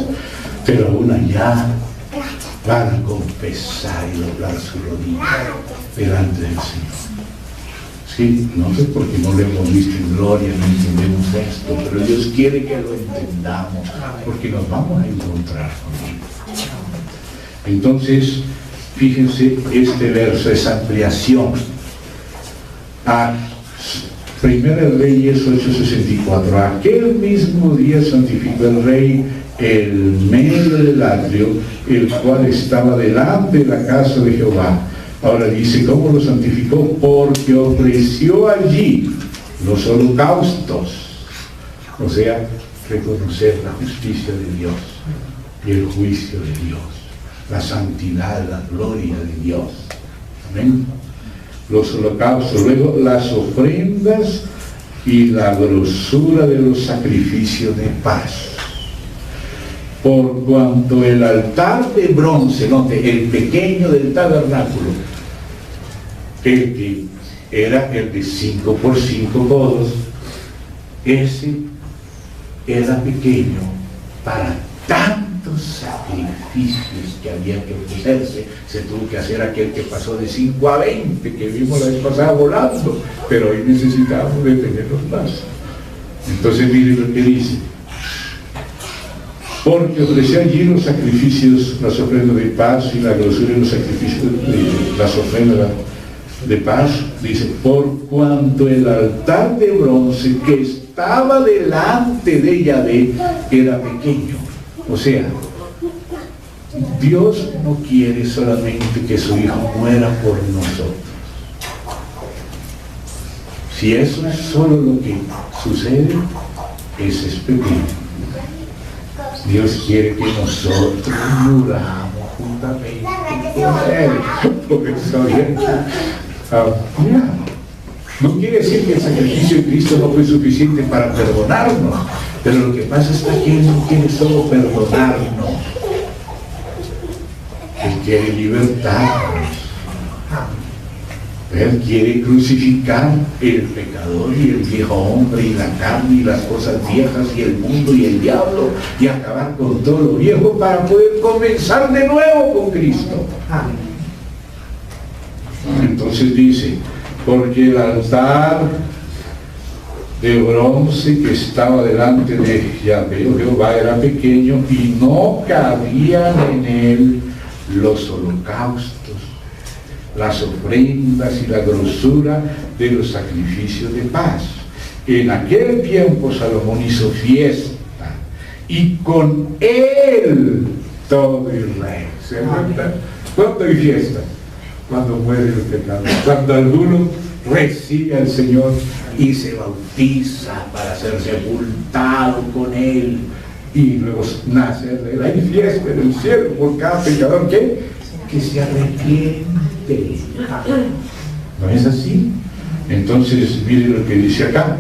Pero aún allá van a confesar y doblar su rodilla delante del Señor. Sí, no sé por qué no lo hemos visto en gloria, no entendemos esto, pero Dios quiere que lo entendamos, porque nos vamos a encontrar con Él. Entonces, fíjense, este verso es ampliación a Primera Reyes 8:64. Aquel mismo día santificó el rey el medio del atrio, el cual estaba delante de la casa de Jehová. Ahora dice, ¿cómo lo santificó? Porque ofreció allí los holocaustos. O sea, reconocer la justicia de Dios y el juicio de Dios, la santidad, la gloria de Dios. Amén. Los holocaustos, luego las ofrendas y la grosura de los sacrificios de paz. Por cuanto el altar de bronce, note, el pequeño del tabernáculo, el que era el de 5 por 5 codos, ese era pequeño para tantos sacrificios que había que ofrecerse. Se tuvo que hacer aquel que pasó de 5 a 20, que vimos la vez pasada volando, pero hoy necesitamos detenerlos más. Entonces mire lo que dice: porque ofreció allí los sacrificios, las ofrendas de paz y la grosura de los sacrificios las ofrendas de paz, dice, por cuanto el altar de bronce que estaba delante de Yahvé era pequeño. O sea, Dios no quiere solamente que su Hijo muera por nosotros. Si eso es solo lo que sucede, ese es pequeño. Dios quiere que nosotros muramos juntamente con Él. Por eso no quiere decir que el sacrificio de Cristo no fue suficiente para perdonarnos, pero lo que pasa es que Él no quiere solo perdonarnos, Él quiere libertarnos. Él quiere crucificar el pecador y el viejo hombre y la carne y las cosas viejas y el mundo y el diablo y acabar con todo lo viejo para poder comenzar de nuevo con Cristo. Entonces dice, porque el altar de bronce que estaba delante de Yahvé Jehová era pequeño y no cabían en él los holocaustos, las ofrendas y la grosura de los sacrificios de paz. En aquel tiempo Salomón hizo fiesta y con él todo Israel. ¿Se cuenta? ¿Cuándo hay fiesta? Cuando muere el pecado, cuando alguno recibe al Señor y se bautiza para ser sepultado con él y luego nace de él. Hay fiesta en el cielo por cada pecador que se arrepiente. ¿No es así? Entonces mire lo que dice acá: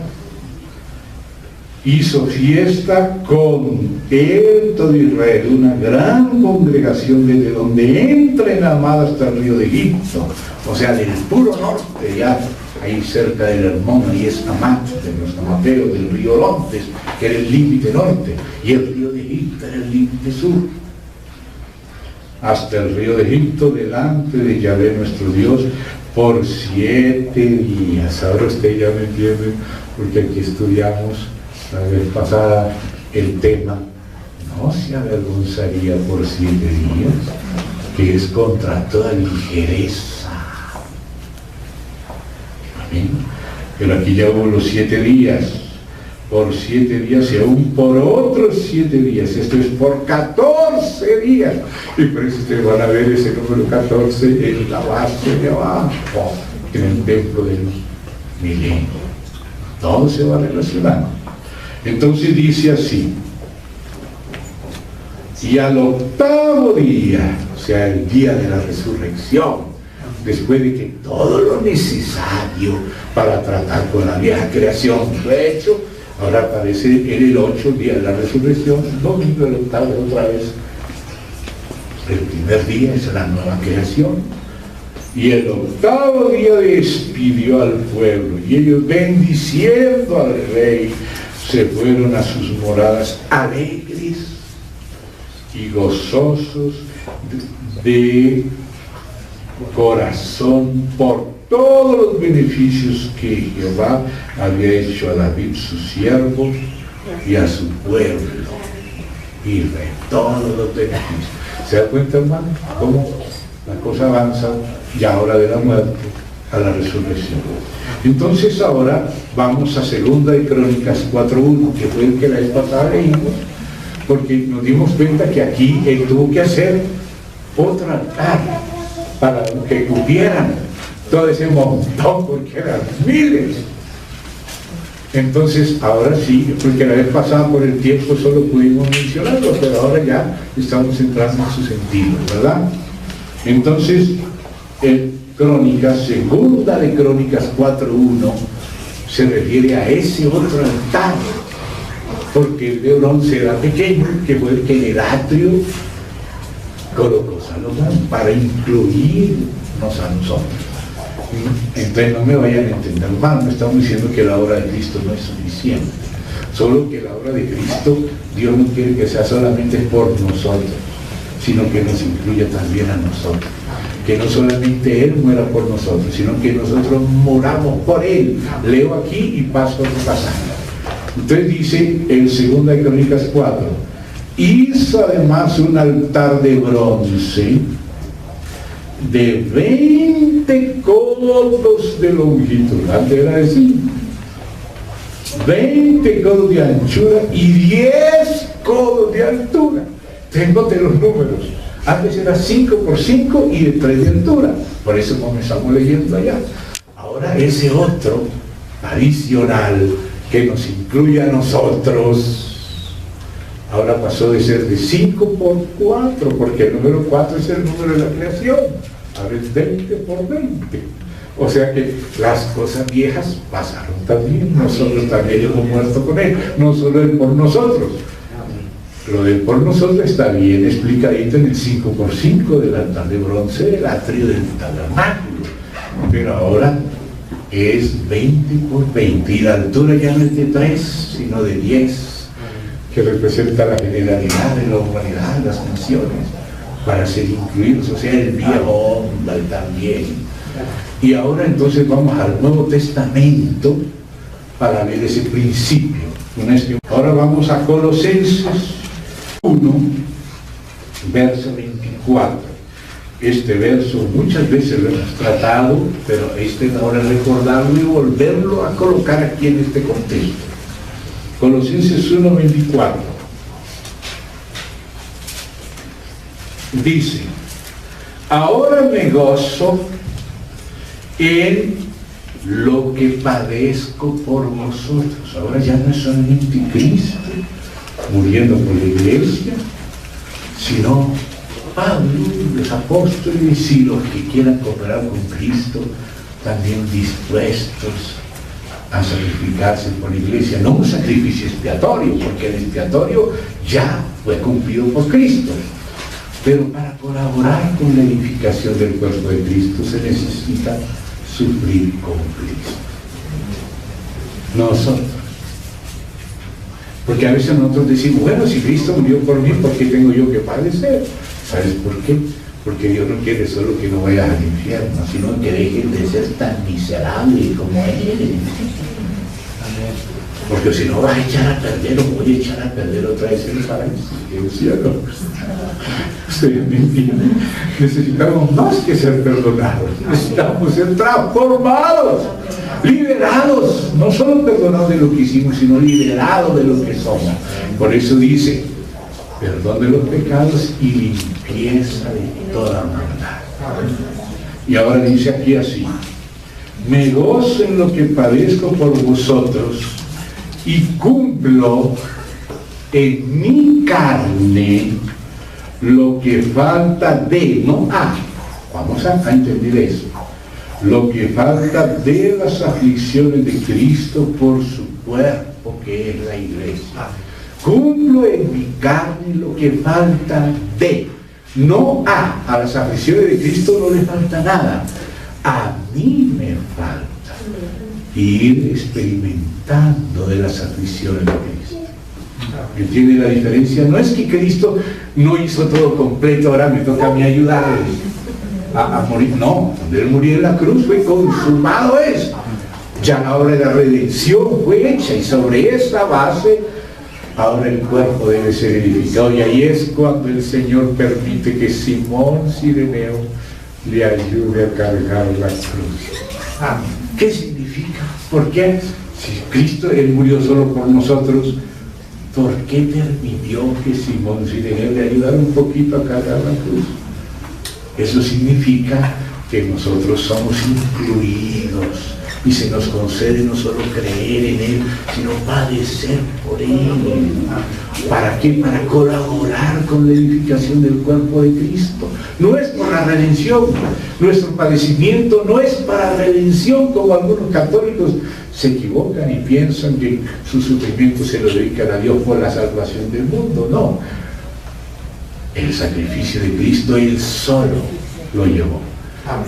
hizo fiesta con él todo Israel, una gran congregación desde donde entra en Amada hasta el río de Egipto, o sea, del puro norte, ya ahí cerca del Hermón, ahí es Amat, de los amateos, del río Orontes, que era el límite norte, y el río de Egipto era el límite sur, hasta el río de Egipto, delante de Yahvé nuestro Dios, por 7 días. Ahora usted ya me entiende, porque aquí estudiamos la vez pasada el tema, no se avergonzaría por 7 días, que es contra toda ligereza. Amén. Pero aquí ya hubo los 7 días, por 7 días y aún por otros 7 días, esto es por 14 días, y por eso ustedes van a ver ese número 14 en la base de abajo, en el templo del milenio. Todo se va relacionando. Entonces dice así: y al 8º día, o sea, el día de la resurrección, después de que todo lo necesario para tratar con la vieja creación fue hecho, ahora aparece en el 8, día de la resurrección, el domingo, el 8º otra vez. El primer día es la nueva creación. Y el 8º día despidió al pueblo, y ellos, bendiciendo al rey, se fueron a sus moradas alegres y gozosos de corazón por todos los beneficios que Jehová había hecho a David su siervo y a su pueblo. Y de todos los beneficios. ¿Se da cuenta, hermano? Cómo la cosa avanza ya ahora de la muerte a la resurrección. Entonces ahora vamos a 2 de Crónicas 4:1, que fue el que la vez pasada leímos, porque nos dimos cuenta que aquí él tuvo que hacer otro altar, para que cupieran todo ese montón, porque eran miles. Entonces, ahora sí, porque la vez pasada por el tiempo solo pudimos mencionarlo, pero ahora ya estamos entrando en su sentido, ¿verdad? Entonces, Crónicas, segunda de Crónicas 4:1, se refiere a ese otro altar, porque el de bronce era pequeño, que fue el que en el atrio colocó Salomón para incluirnos a nosotros. Entonces no me vayan a entender mal, no estamos diciendo que la obra de Cristo no es suficiente, solo que la obra de Cristo, Dios no quiere que sea solamente por nosotros, sino que nos incluya también a nosotros, que no solamente Él muera por nosotros, sino que nosotros moramos por Él. Leo aquí y paso a otro pasaje. Entonces dice en 2 de Crónicas 4, hizo además un altar de bronce de 20 codos de longitud, antes era de 5, 20 codos de anchura y 10 codos de altura. Tengo de los números, antes era 5 por 5 y de 3 de altura, por eso comenzamos leyendo allá. Ahora ese otro adicional que nos incluye a nosotros, ahora pasó de ser de 5 por 4, porque el número 4 es el número de la creación, ahora es 20 por 20. O sea que las cosas viejas pasaron también, nosotros también hemos muerto con Él, no solo Él por nosotros. Lo de por nosotros está bien explicadito en el 5 por 5 del altar de bronce del atrio del tabernáculo, pero ahora es 20 por 20 y la altura ya no es de 3 sino de 10, que representa la generalidad de la humanidad, las naciones, para ser incluidos, o sea, el viejo hombre también. Y ahora entonces vamos al Nuevo Testamento para ver ese principio. Ahora vamos a Colosenses 1, verso 24. Este verso muchas veces lo hemos tratado, pero ahora recordarlo y volverlo a colocar aquí en este contexto. Colosenses 1, 24. Dice, ahora me gozo en lo que padezco por vosotros. Ahora ya no es solamente Cristo muriendo por la iglesia, sino Pablo, los apóstoles y los que quieran cooperar con Cristo, también dispuestos a sacrificarse por la iglesia. No un sacrificio expiatorio, porque el expiatorio ya fue cumplido por Cristo, pero para colaborar con la edificación del cuerpo de Cristo se necesita sufrir con Cristo. Nosotros. Porque a veces nosotros decimos, bueno, si Cristo murió por mí, ¿por qué tengo yo que padecer? ¿Sabes por qué? Porque Dios no quiere solo que no vayas al infierno, sino que dejes de ser tan miserable como eres. Porque si no vas a echar a perder, o voy a echar a perder otra vez el paraíso, el cielo. Ustedes me entienden. Necesitamos más que ser perdonados, necesitamos ser transformados, liberados, no solo perdonados de lo que hicimos, sino liberados de lo que somos. Por eso dice, perdón de los pecados y limpieza de toda maldad. Y ahora dice aquí así, me gozo en lo que padezco por vosotros y cumplo en mi carne lo que falta de, no a, vamos a entender eso, lo que falta de las aflicciones de Cristo por su cuerpo, que es la iglesia. Cumplo en mi carne lo que falta de, no a las aflicciones de Cristo no le falta nada, a mí me falta ir experimentando de las aflicciones de Cristo. ¿Entiende la diferencia? No es que Cristo no hizo todo completo, ahora me toca a mí ayudarles a morir. No, cuando Él murió en la cruz fue consumado eso. Ya la obra de la redención fue hecha y sobre esa base ahora el cuerpo debe ser edificado. Y ahí es cuando el Señor permite que Simón Cireneo le ayude a cargar la cruz. ¿Qué significa? ¿Por qué? Si Cristo, Él murió solo por nosotros, ¿por qué permitió que Simón Cireneo le ayudara un poquito a cargar la cruz? Eso significa que nosotros somos incluidos y se nos concede no solo creer en Él, sino padecer por Él. ¿Para qué? Para colaborar con la edificación del cuerpo de Cristo. No es por la redención. Nuestro padecimiento no es para redención, como algunos católicos se equivocan y piensan que su sufrimiento se lo dedican a Dios por la salvación del mundo. No. El sacrificio de Cristo Él solo lo llevó.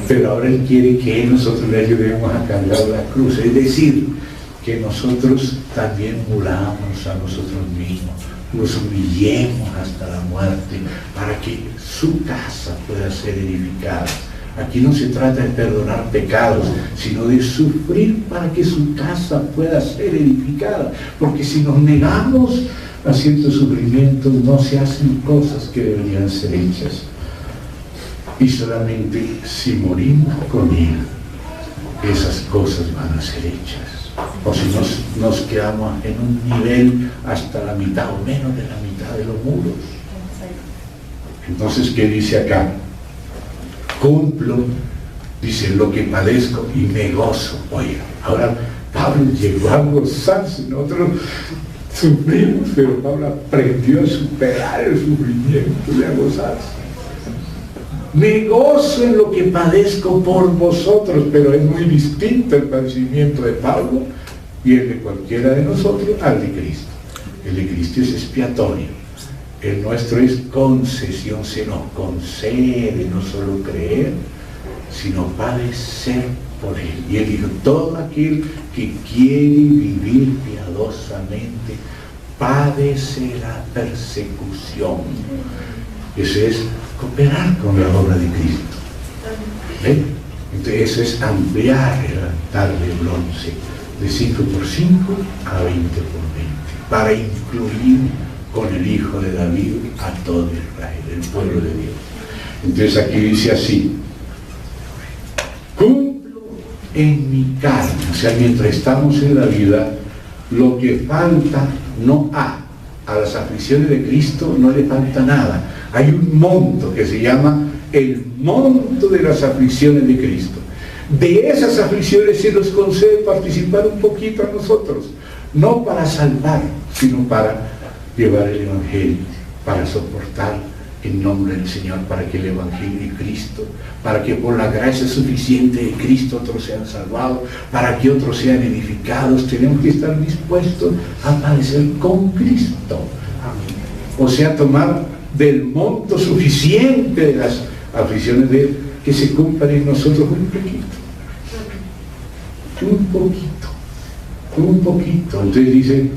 Pero ahora Él quiere que nosotros le ayudemos a cargar la cruz. Es decir, que nosotros también muramos a nosotros mismos, nos humillemos hasta la muerte para que su casa pueda ser edificada. Aquí no se trata de perdonar pecados, sino de sufrir para que su casa pueda ser edificada. Porque si nos negamos a ciertos sufrimientos, no se hacen cosas que deberían ser hechas. Y solamente si morimos con Él, esas cosas van a ser hechas. O si nos quedamos en un nivel hasta la mitad o menos de la mitad de los muros. Entonces, ¿qué dice acá? Cumplo, dice, lo que padezco y me gozo. Oiga, ahora Pablo llegó a gozarse, nosotros sufrimos, pero Pablo aprendió a superar el sufrimiento y a gozarse. Me gozo en lo que padezco por vosotros, pero es muy distinto el padecimiento de Pablo y el de cualquiera de nosotros al de Cristo. El de Cristo es expiatorio. El nuestro es concesión, se nos concede no solo creer, sino padecer por Él. Y Él dijo, todo aquel que quiere vivir piadosamente padecerá persecución. Eso es cooperar con la obra de Cristo. ¿Ven? Entonces eso es ampliar el altar de bronce de 5 por 5 a 20 por 20 para incluir con el Hijo de David a todo Israel, el pueblo de Dios. Entonces aquí dice así: cumplo en mi carne, o sea, mientras estamos en la vida, lo que falta no a las aflicciones de Cristo no le falta nada. Hay un monto que se llama el monto de las aflicciones de Cristo. De esas aflicciones se nos concede participar un poquito a nosotros, no para salvar, sino para llevar el Evangelio, para soportar en nombre del Señor, para que el Evangelio de Cristo, para que por la gracia suficiente de Cristo otros sean salvados, para que otros sean edificados. Tenemos que estar dispuestos a padecer con Cristo. O sea, tomar del monto suficiente de las aflicciones de Él, que se cumplan en nosotros un poquito. Entonces dice,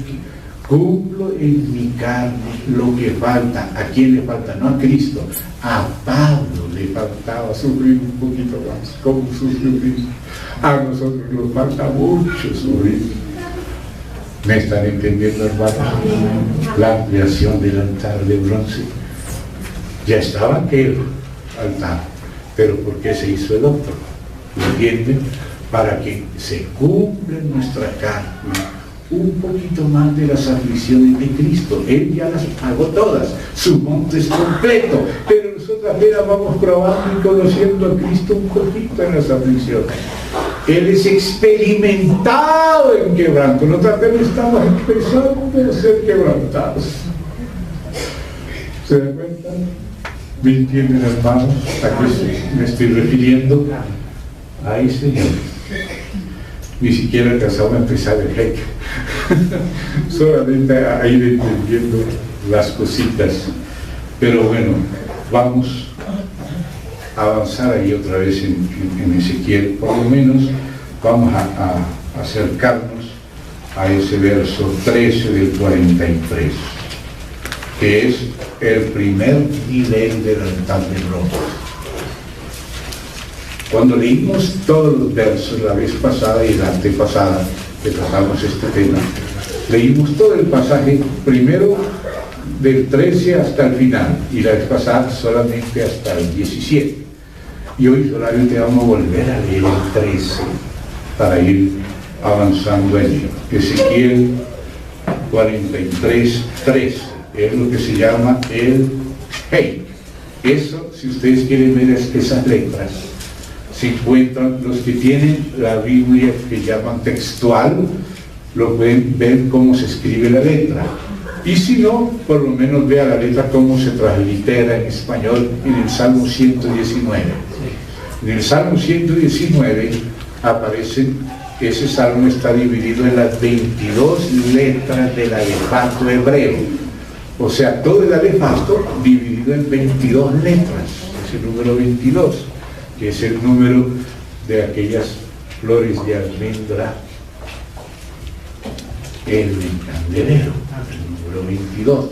cumplo en mi carne lo que falta. ¿A quién le falta? No a Cristo, a Pablo le faltaba sufrir un poquito más. ¿Cómo sufrió Cristo? A nosotros nos falta mucho sufrir. ¿Me están entendiendo, hermanos? La ampliación del altar de bronce. Ya estaba aquel altar, pero ¿por qué se hizo el otro? ¿Lo entienden? Para que se cumpla en nuestra carne un poquito más de las aflicciones de Cristo. Él ya las pagó todas, su monto es completo, pero nosotros apenas vamos probando y conociendo a Cristo un poquito en las aflicciones. Él es experimentado en quebranto, nosotros apenas estamos empezando a ser quebrantados. ¿Se dan cuenta? ¿Me entienden, hermanos? ¿A qué me estoy refiriendo? Ay, Señor. Ni siquiera alcanzamos a empezar el jeque. Solamente a ir entendiendo las cositas. Pero bueno, vamos a avanzar ahí otra vez en Ezequiel. Por lo menos vamos a acercarnos a ese verso 13 del 43, que es el primer nivel del altar de bronce. Cuando leímos todos los versos la vez pasada y la antepasada que tratamos este tema, leímos todo el pasaje primero del 13 hasta el final y la vez pasada solamente hasta el 17, y hoy solamente vamos a volver a leer el 13 para ir avanzando en él. Ezequiel 43, 13 es lo que se llama el Hey, Eso, si ustedes quieren ver esas letras, se encuentran, los que tienen la Biblia que llaman textual, lo pueden ver cómo se escribe la letra. Y si no, por lo menos vea la letra cómo se translitera en español en el Salmo 119. En el Salmo 119 aparece que ese salmo está dividido en las 22 letras del alefato hebreo. O sea, todo el alefato dividido en 22 letras, ese número 22, que es el número de aquellas flores de almendra en el candelero, el número 22.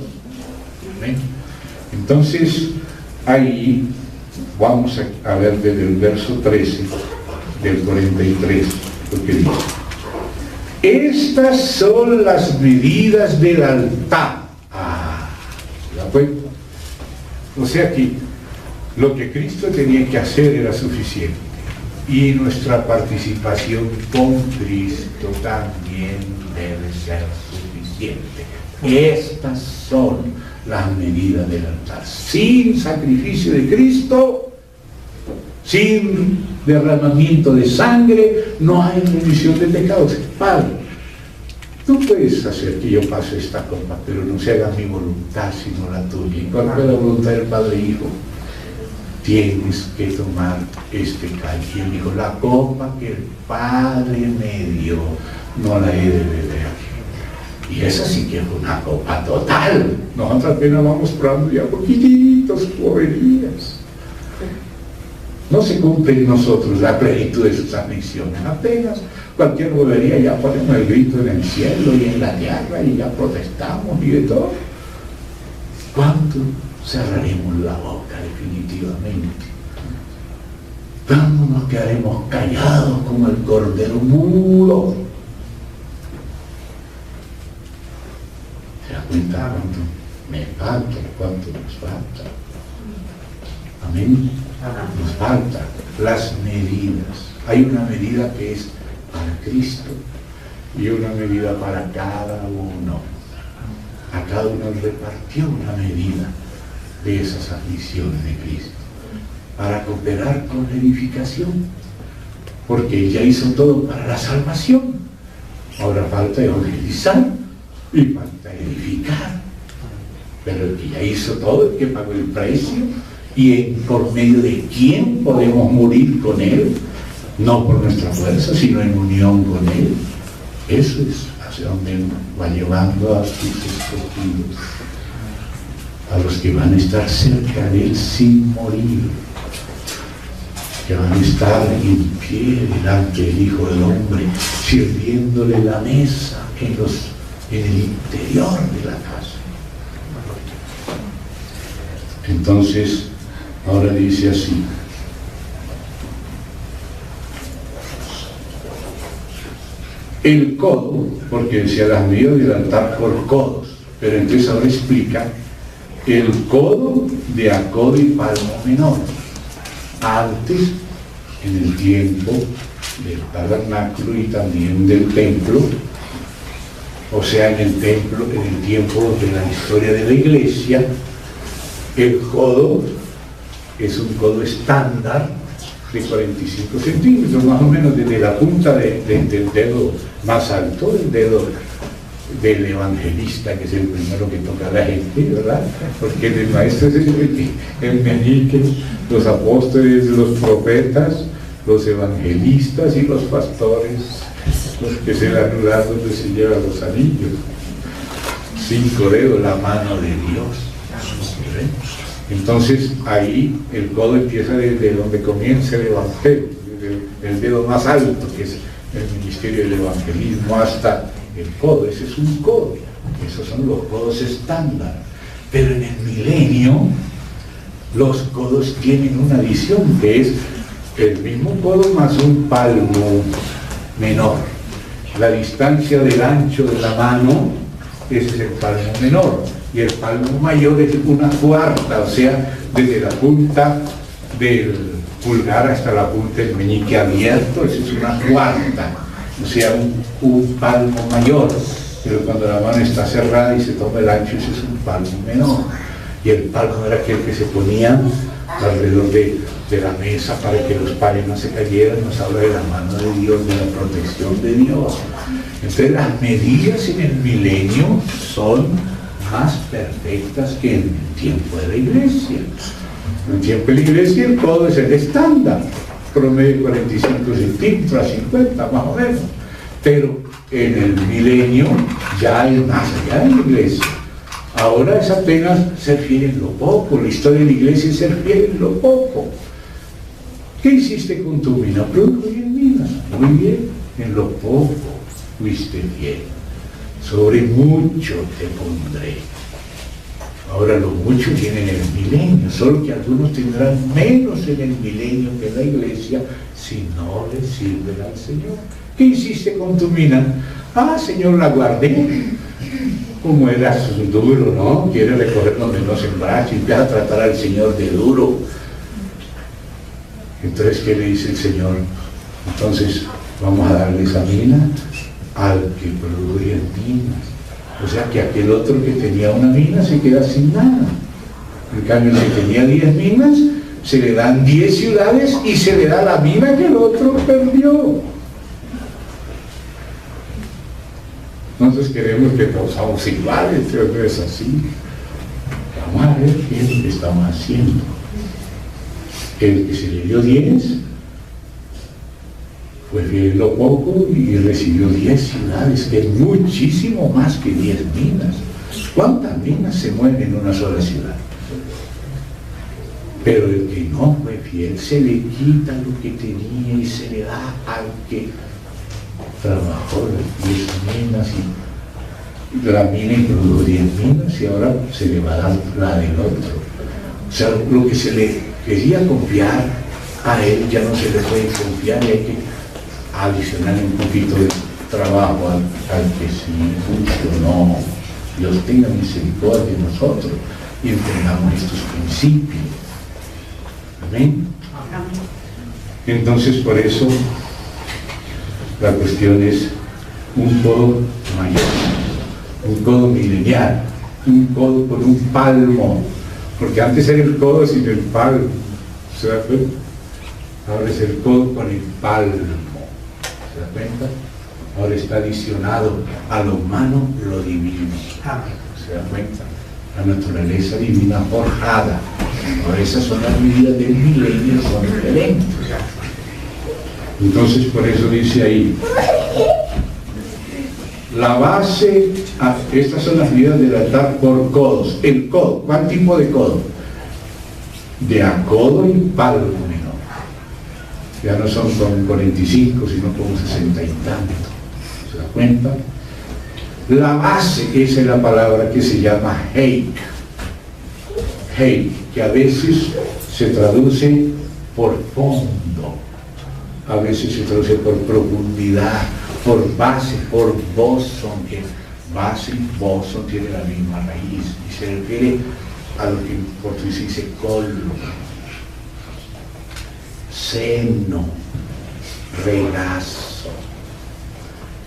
¿Ven? Entonces, ahí vamos a ver desde el verso 13 del 43, lo que dice: estas son las medidas del altar. ¿Se da cuenta? O sea que lo que Cristo tenía que hacer era suficiente, y nuestra participación con Cristo también debe ser suficiente. Estas son las medidas del altar. Sin sacrificio de Cristo, sin derramamiento de sangre, no hay remisión de pecados. Padre, tú puedes hacer que yo pase esta copa, pero no se haga mi voluntad sino la tuya. ¿Y cuál fue la voluntad del Padre Hijo? Tienes que tomar este cáliz. Y él dijo: la copa que el Padre me dio, no la he de beber. Y esa sí que es una copa total. Nosotros apenas vamos probando ya poquititos boberías. No se cumple en nosotros la plenitud de sus aflicciones. Apenas cualquier bobería ya ponemos el grito en el cielo y en la tierra y ya protestamos y de todo. ¿Cuánto cerraremos la boca definitivamente? ¿Cuándo nos quedaremos callados como el cordero mudo? ¿Se da cuenta cuánto me falta, cuánto nos falta? Amén. Nos falta las medidas. Hay una medida que es para Cristo y una medida para cada uno. A cada uno repartió una medida de esas aflicciones de Cristo para cooperar con la edificación, porque ella hizo todo para la salvación. Ahora falta evangelizar y falta edificar, pero el que ya hizo todo, el que pagó el precio, y por medio de quién podemos morir con él, no por nuestra fuerza sino en unión con él. Eso es hacia donde va llevando a sus escogidos, a los que van a estar cerca de él sin morir, que van a estar en pie delante del Hijo del Hombre, sirviéndole la mesa en el interior de la casa. Entonces, ahora dice así: el codo, porque decía las medidas del altar por codos, pero entonces ahora explica el codo de acodo y palmo menor. Antes, en el tiempo del tabernáculo y también del templo, o sea, en el templo, en el tiempo de la historia de la iglesia, el codo es un codo estándar de 45 centímetros, más o menos desde la punta del dedo más alto, el dedo del evangelista, que es el primero que toca a la gente, ¿verdad? Porque el maestro es el meñique, los apóstoles, los profetas, los evangelistas y los pastores, los que se le anular donde se llevan los anillos. 5 dedos, la mano de Dios. Entonces ahí el codo empieza desde donde comienza el evangelio, desde el dedo más alto, que es el ministerio del evangelismo, hasta el codo. Ese es un codo. Esos son los codos estándar. Pero en el milenio los codos tienen una adición, que es el mismo codo más un palmo menor. La distancia del ancho de la mano, ese es el palmo menor, y el palmo mayor es una cuarta, o sea, desde la punta del pulgar hasta la punta del meñique abierto, esa es una cuarta, o sea, un palmo mayor. Pero cuando la mano está cerrada y se toma el ancho, ese es un palmo menor. Y el palmo era aquel que se ponía alrededor de la mesa para que los panes no se cayeran. Nos habla de la mano de Dios, de la protección de Dios. Entonces las medidas en el milenio son más perfectas que en el tiempo de la iglesia. En el tiempo de la iglesia el codo es el estándar, promedio 45 centímetros a 50 más o menos. Pero en el milenio ya es más allá de la iglesia. Ahora es apenas ser fiel en lo poco. La historia de la iglesia es ser fiel en lo poco. ¿Qué hiciste con tu mina? Produjo 10 minas. Muy bien, en lo poco fuiste fiel. Sobre mucho te pondré. Ahora lo mucho viene en el milenio, solo que algunos tendrán menos en el milenio que en la iglesia si no le sirven al Señor. ¿Qué hiciste con tu mina? Ah, Señor, la guardé. Como eras duro, ¿no? Quiere recogernos menos en brazo y empieza a tratar al Señor de duro. Entonces, ¿qué le dice el Señor? Entonces, vamos a darle esa mina al que produce minas. O sea que aquel otro que tenía una mina se queda sin nada. En cambio, el que tenía 10 minas, se le dan 10 ciudades y se le da la mina que el otro perdió. Nosotros queremos que todos somos iguales, pero no es así. Vamos a ver qué es lo que estamos haciendo. El que se le dio 10 fue fiel en lo poco y recibió 10 ciudades, que es muchísimo más que 10 minas. ¿Cuántas minas se mueven en una sola ciudad? Pero el que no fue fiel, se le quita lo que tenía y se le da al que trabajó las 10 minas y la mina y produjo 10 minas y ahora se le va a dar la del otro. O sea, lo que se le quería confiar a él ya no se le puede confiar y hay que adicionar un poquito de trabajo al que sí funcionó. Dios tenga misericordia de nosotros y entendamos estos principios. Amén. Entonces, por eso la cuestión es un codo mayor, un codo milenial, un codo con un palmo, porque antes era el codo sin el palmo, ¿se da cuenta? Ahora es el codo con el palmo, ¿se da cuenta? Ahora está adicionado a lo humano lo divino, ¿se da cuenta? La naturaleza divina forjada. Ahora esas son las medidas del milenio, son diferentes. Entonces por eso dice ahí, la base, estas son las medidas del altar por codos. El codo, ¿cuál tipo de codo? De a codo y palmo menor. Ya no son con 45, sino con 60 y tanto. ¿Se da cuenta? La base, esa es la palabra que se llama heik. Heik, que a veces se traduce por fondo, a veces se traduce por profundidad, por base, por boson, que base y boson tienen la misma raíz, y se refiere a lo que en portugués se dice colo, seno, regazo.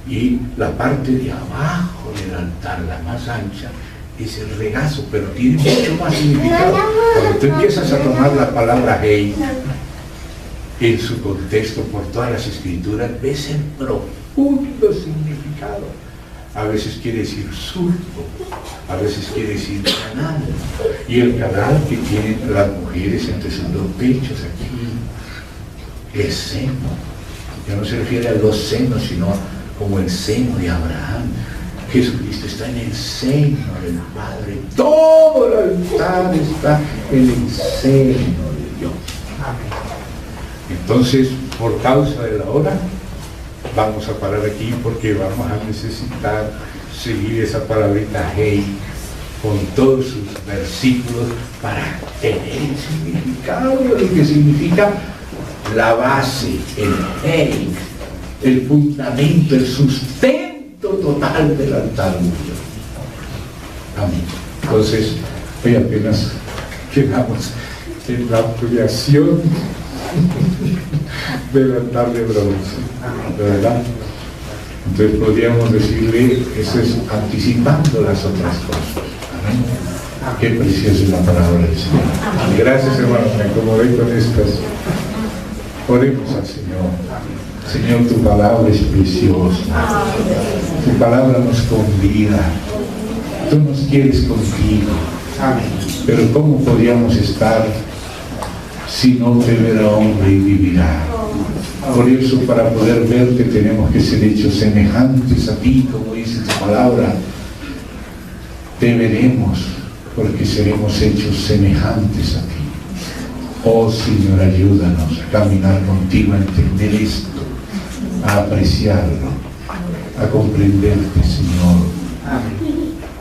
Y la parte de abajo del altar, la más ancha, es el regazo, pero tiene mucho más significado. Cuando tú empiezas a tomar la palabra hey en su contexto por todas las escrituras, ves el profundo significado. A veces quiere decir surco, a veces quiere decir canal, y el canal que tienen las mujeres entre sus dos pechos aquí, el seno, ya no se refiere a los senos, sino como el seno de Abraham. Jesucristo está en el seno del Padre, todo el altar está en el seno de Dios. Entonces, por causa de la hora, vamos a parar aquí porque vamos a necesitar seguir esa palabrita hey con todos sus versículos para tener el significado de lo que significa la base, el hey, el fundamento, el sustento total del altar de Dios. Amén. Entonces, hoy apenas quedamos en la ampliación del altar de bronce, ¿verdad? Entonces podríamos decirle, eso es anticipando las otras cosas. Amén. Qué preciosa es la palabra del Señor. Gracias, hermanos, me acomodé con estas. Oremos al Señor. Señor, tu palabra es preciosa. Tu palabra nos convida. Tú nos quieres contigo. Pero ¿cómo podríamos estar si no te verá hombre y vivirá? Por eso, para poder verte, tenemos que ser hechos semejantes a ti, como dice tu palabra. Te veremos, porque seremos hechos semejantes a ti. Oh Señor, ayúdanos a caminar contigo, a entender esto, a apreciarlo, a comprenderte, Señor,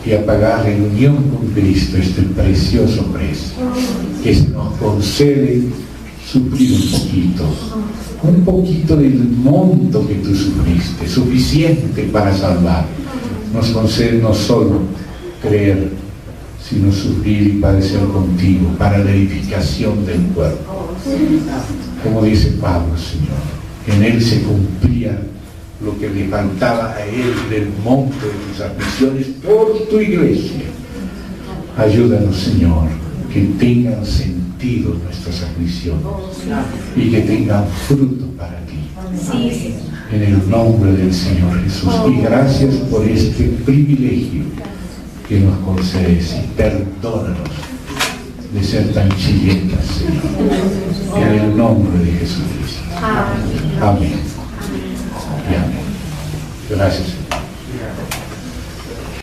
y a pagar en unión con Cristo este precioso precio que se nos concede sufrir un poquito del monto que tú sufriste, suficiente para salvar. Nos concede no solo creer, sino sufrir y padecer contigo para la edificación del cuerpo. Como dice Pablo, Señor, en él se cumplía lo que le faltaba a él del monte de tus aflicciones por tu iglesia. Ayúdanos, Señor, que tengan sentido nuestras aflicciones y que tengan fruto para ti. En el nombre del Señor Jesús. Y gracias por este privilegio que nos concedes, y perdónanos de ser tan chilletas, Señor. En el nombre de Jesucristo. Amén. Y amén. Gracias, Señor.